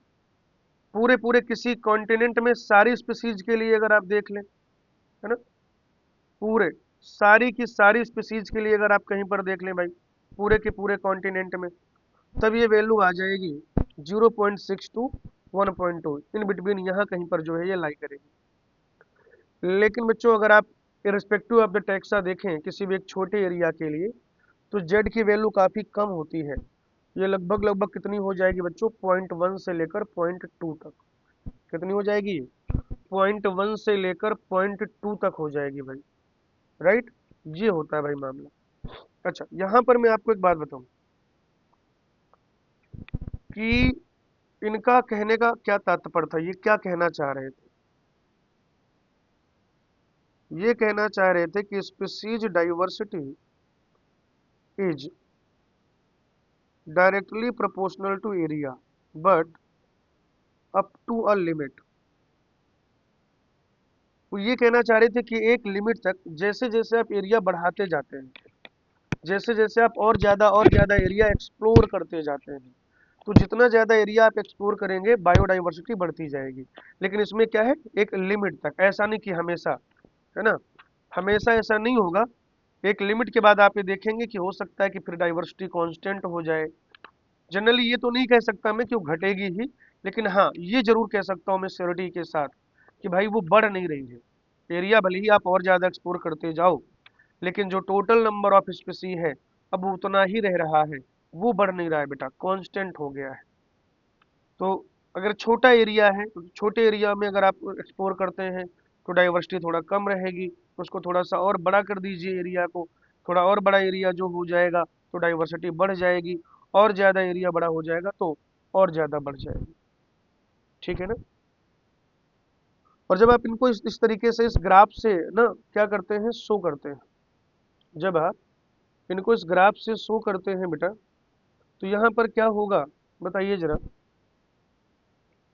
Speaker 1: पूरे पूरे किसी कॉन्टिनेंट में सारी स्पीसीज के लिए अगर आप देख लें, है ना, पूरे सारी की सारी स्पीसीज के लिए अगर आप कहीं पर देख लें भाई, पूरे के पूरे कॉन्टिनेंट में, तब ये वैल्यू आ जाएगी 0.6 टू 1.2, इन बिटवीन यहाँ कहीं पर जो है ये लाई करेगी। लेकिन बच्चों अगर आप इरिस्पेक्टिव ऑफ द टेक्सा देखें किसी भी एक छोटे एरिया के लिए, तो जेड की वैल्यू काफ़ी कम होती है। ये लगभग लगभग कितनी हो जाएगी बच्चों? 0.1 से लेकर 0.2 तक। कितनी हो जाएगी? 0.1 से लेकर 0.2 तक हो जाएगी भाई, राइट। ये होता है भाई मामला। अच्छा यहाँ पर मैं आपको एक बात बताऊं कि इनका कहने का क्या तात्पर्य था, ये क्या कहना चाह रहे थे? ये कहना चाह रहे थे कि species diversity is directly proportional to area but up to a limit. वो ये कहना चाह रहे थे कि एक लिमिट तक, जैसे जैसे आप एरिया बढ़ाते जाते हैं, जैसे जैसे आप और ज्यादा एरिया एक्सप्लोर करते जाते हैं, तो जितना ज्यादा एरिया आप एक्सप्लोर करेंगे बायोडाइवर्सिटी बढ़ती जाएगी। लेकिन इसमें क्या है, एक लिमिट तक, ऐसा नहीं कि हमेशा, है ना, हमेशा ऐसा नहीं होगा। एक लिमिट के बाद आप ये देखेंगे कि हो सकता है कि फिर डाइवर्सिटी कांस्टेंट हो जाए। जनरली ये तो नहीं कह सकता मैं कि वो घटेगी ही, लेकिन हाँ ये जरूर कह सकता हूँ मैं श्योरिटी के साथ कि भाई वो बढ़ नहीं रही है। एरिया भले ही आप और ज्यादा एक्सप्लोर करते जाओ, लेकिन जो टोटल नंबर ऑफ स्पीसी है अब वो उतना ही रह रहा है, वो बढ़ नहीं रहा है बेटा, कांस्टेंट हो गया है। तो अगर छोटा एरिया है तो छोटे एरिया में अगर आप एक्सप्लोर करते हैं तो डाइवर्सिटी थोड़ा कम रहेगी, उसको थोड़ा सा और बड़ा कर दीजिए एरिया को, थोड़ा और बड़ा एरिया जो हो जाएगा तो डाइवर्सिटी बढ़ जाएगी, और ज़्यादा एरिया बड़ा हो जाएगा तो और ज़्यादा बढ़ जाएगी, ठीक है ना। और जब आप इनको इस तरीके से इस ग्राफ से ना क्या करते हैं, शो करते हैं, जब आप इनको इस ग्राफ से शो करते हैं बेटा, तो यहाँ पर क्या होगा बताइए जरा।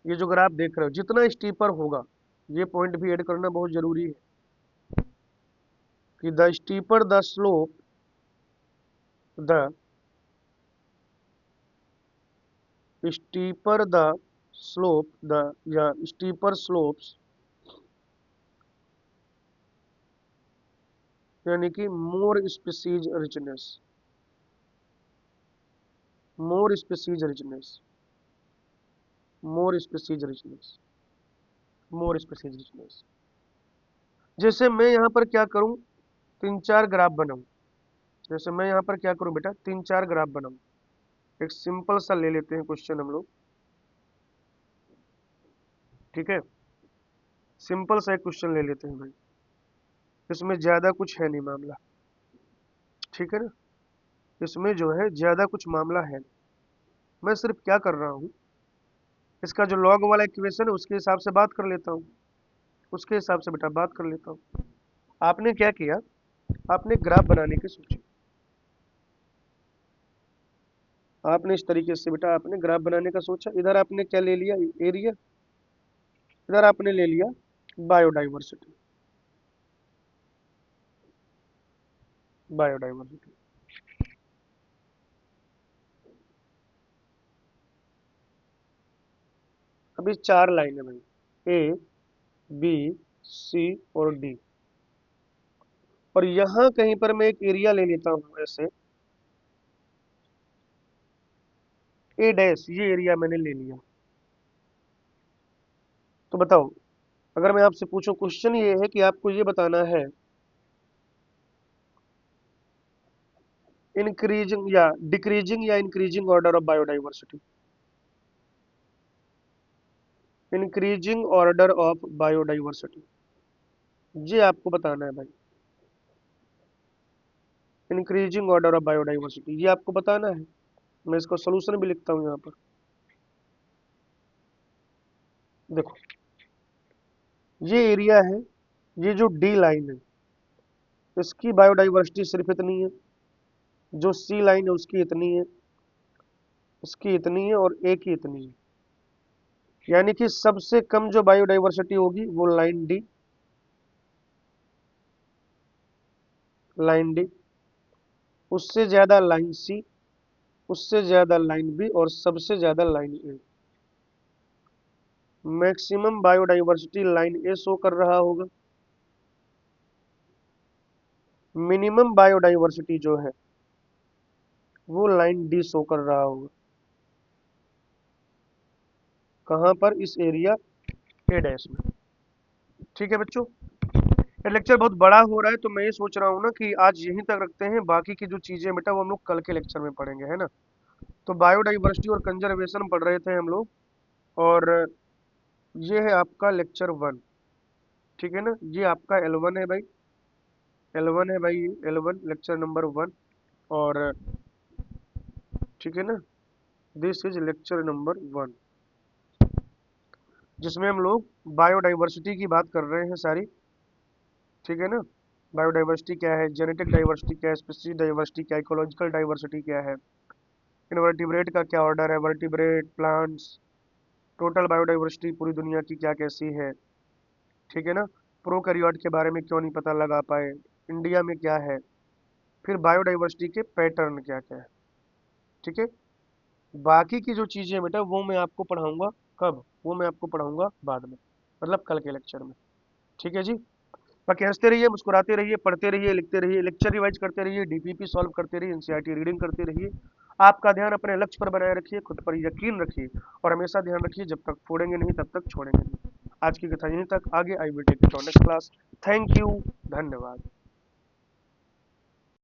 Speaker 1: ये जो ग्राफ देख रहे हो जितना स्टीपर होगा, ये पॉइंट भी ऐड करना बहुत जरूरी है कि the steeper the slope the steeper the slope the या स्टीपर स्लोप्स, यानी कि more species richness, more species richness, more species richness, more species richness. जैसे मैं यहाँ पर क्या करूँ, तीन चार ग्राफ बनाऊं, जैसे मैं यहाँ पर क्या करूँ बेटा, तीन चार ग्राफ बनाऊं। एक सिंपल सा ले लेते हैं क्वेश्चन हम लोग, ठीक है, सिंपल सा एक क्वेश्चन ले लेते हैं भाई, इसमें ज्यादा कुछ है नहीं मामला, ठीक है ना, इसमें जो है ज्यादा कुछ मामला है नहीं। मैं सिर्फ क्या कर रहा हूँ, इसका जो लॉग वाला इक्वेशन है उसके हिसाब से बात कर लेता हूँ, उसके हिसाब से बेटा बात कर लेता हूँ। आपने क्या किया, आपने ग्राफ बनाने की सोची, आपने इस तरीके से बेटा आपने ग्राफ बनाने का सोचा, इधर आपने क्या ले लिया, एरिया, इधर आपने ले लिया बायोडाइवर्सिटी, बायोडाइवर्सिटी। अभी चार लाइन है भाई, ए बी सी और डी, और यहाँ कहीं पर मैं एक एरिया ले लेता हूँ ऐसे, ए डैश ये एरिया मैंने ले लिया। तो बताओ, अगर मैं आपसे पूछूं, क्वेश्चन ये है कि आपको ये बताना है इंक्रीजिंग या डिक्रीजिंग या increasing order of biodiversity. Increasing order of biodiversity, ये आपको बताना है भाई। इंक्रीजिंग ऑर्डर ऑफ बायोडाइवर्सिटी ये आपको बताना है। मैं इसका सोल्यूशन भी लिखता हूँ यहाँ पर। देखो, ये एरिया है, ये जो डी लाइन है इसकी बायोडाइवर्सिटी सिर्फ इतनी है, जो सी लाइन है उसकी इतनी है, इसकी इतनी है और ए की इतनी है। यानी कि सबसे कम जो बायोडाइवर्सिटी होगी वो लाइन डी, लाइन डी, उससे ज्यादा लाइन सी, उससे ज्यादा लाइन बी और सबसे ज्यादा लाइन ए। मैक्सिमम बायोडाइवर्सिटी लाइन ए शो कर रहा होगा, मिनिमम बायोडाइवर्सिटी जो है वो लाइन डी शो कर रहा होगा। कहाँ पर? इस एरिया ए डैश में। ठीक है बच्चों, ये लेक्चर बहुत बड़ा हो रहा है तो मैं ये सोच रहा हूँ ना कि आज यहीं तक रखते हैं, बाकी की जो चीजें बेटा वो हम लोग कल के लेक्चर में पढ़ेंगे, है ना। तो बायोडाइवर्सिटी और कंजर्वेशन पढ़ रहे थे हम लोग, और ये है आपका लेक्चर 1। ठीक है ना, ये आपका L1 है भाई, L1 है भाई, L1 लेक्चर नंबर 1। और ठीक है ना, दिस इज लेक्चर नंबर 1, जिसमें हम लोग बायोडाइवर्सिटी की बात कर रहे हैं सारी। ठीक है ना, बायोडाइवर्सिटी क्या है, जेनेटिक डाइवर्सिटी क्या है, स्पीशीज डाइवर्सिटी क्या है, इकोलॉजिकल डाइवर्सिटी क्या है, इनवर्टिब्रेट का क्या ऑर्डर है, वर्टिब्रेट, प्लांट्स, टोटल बायोडाइवर्सिटी पूरी दुनिया की क्या कैसी है। ठीक है ना, प्रोकैरियोट के बारे में क्यों नहीं पता लगा पाए, इंडिया में क्या है, फिर बायोडाइवर्सिटी के पैटर्न क्या क्या है। ठीक है, बाकी की जो चीजें हैं बेटा वो मैं आपको पढ़ाऊंगा कब, वो मैं आपको पढ़ाऊंगा बाद में, मतलब कल के लेक्चर में। ठीक है जी, बाकी हंसते रहिए, मुस्कुराते रहिए, पढ़ते रहिए, लिखते रहिए, लेक्चर रिवाइज करते रहिए, डीपीपी सॉल्व करते रहिए, एनसीईआरटी रीडिंग करते रहिए। आपका ध्यान अपने लक्ष्य पर बनाए रखिए, खुद पर यकीन रखिए, और हमेशा ध्यान रखिए जब तक फोड़ेंगे नहीं तब तक छोड़ेंगे नहीं। आज की कथा यहीं तक, आगे I will take it on next class. Thank you, धन्यवाद।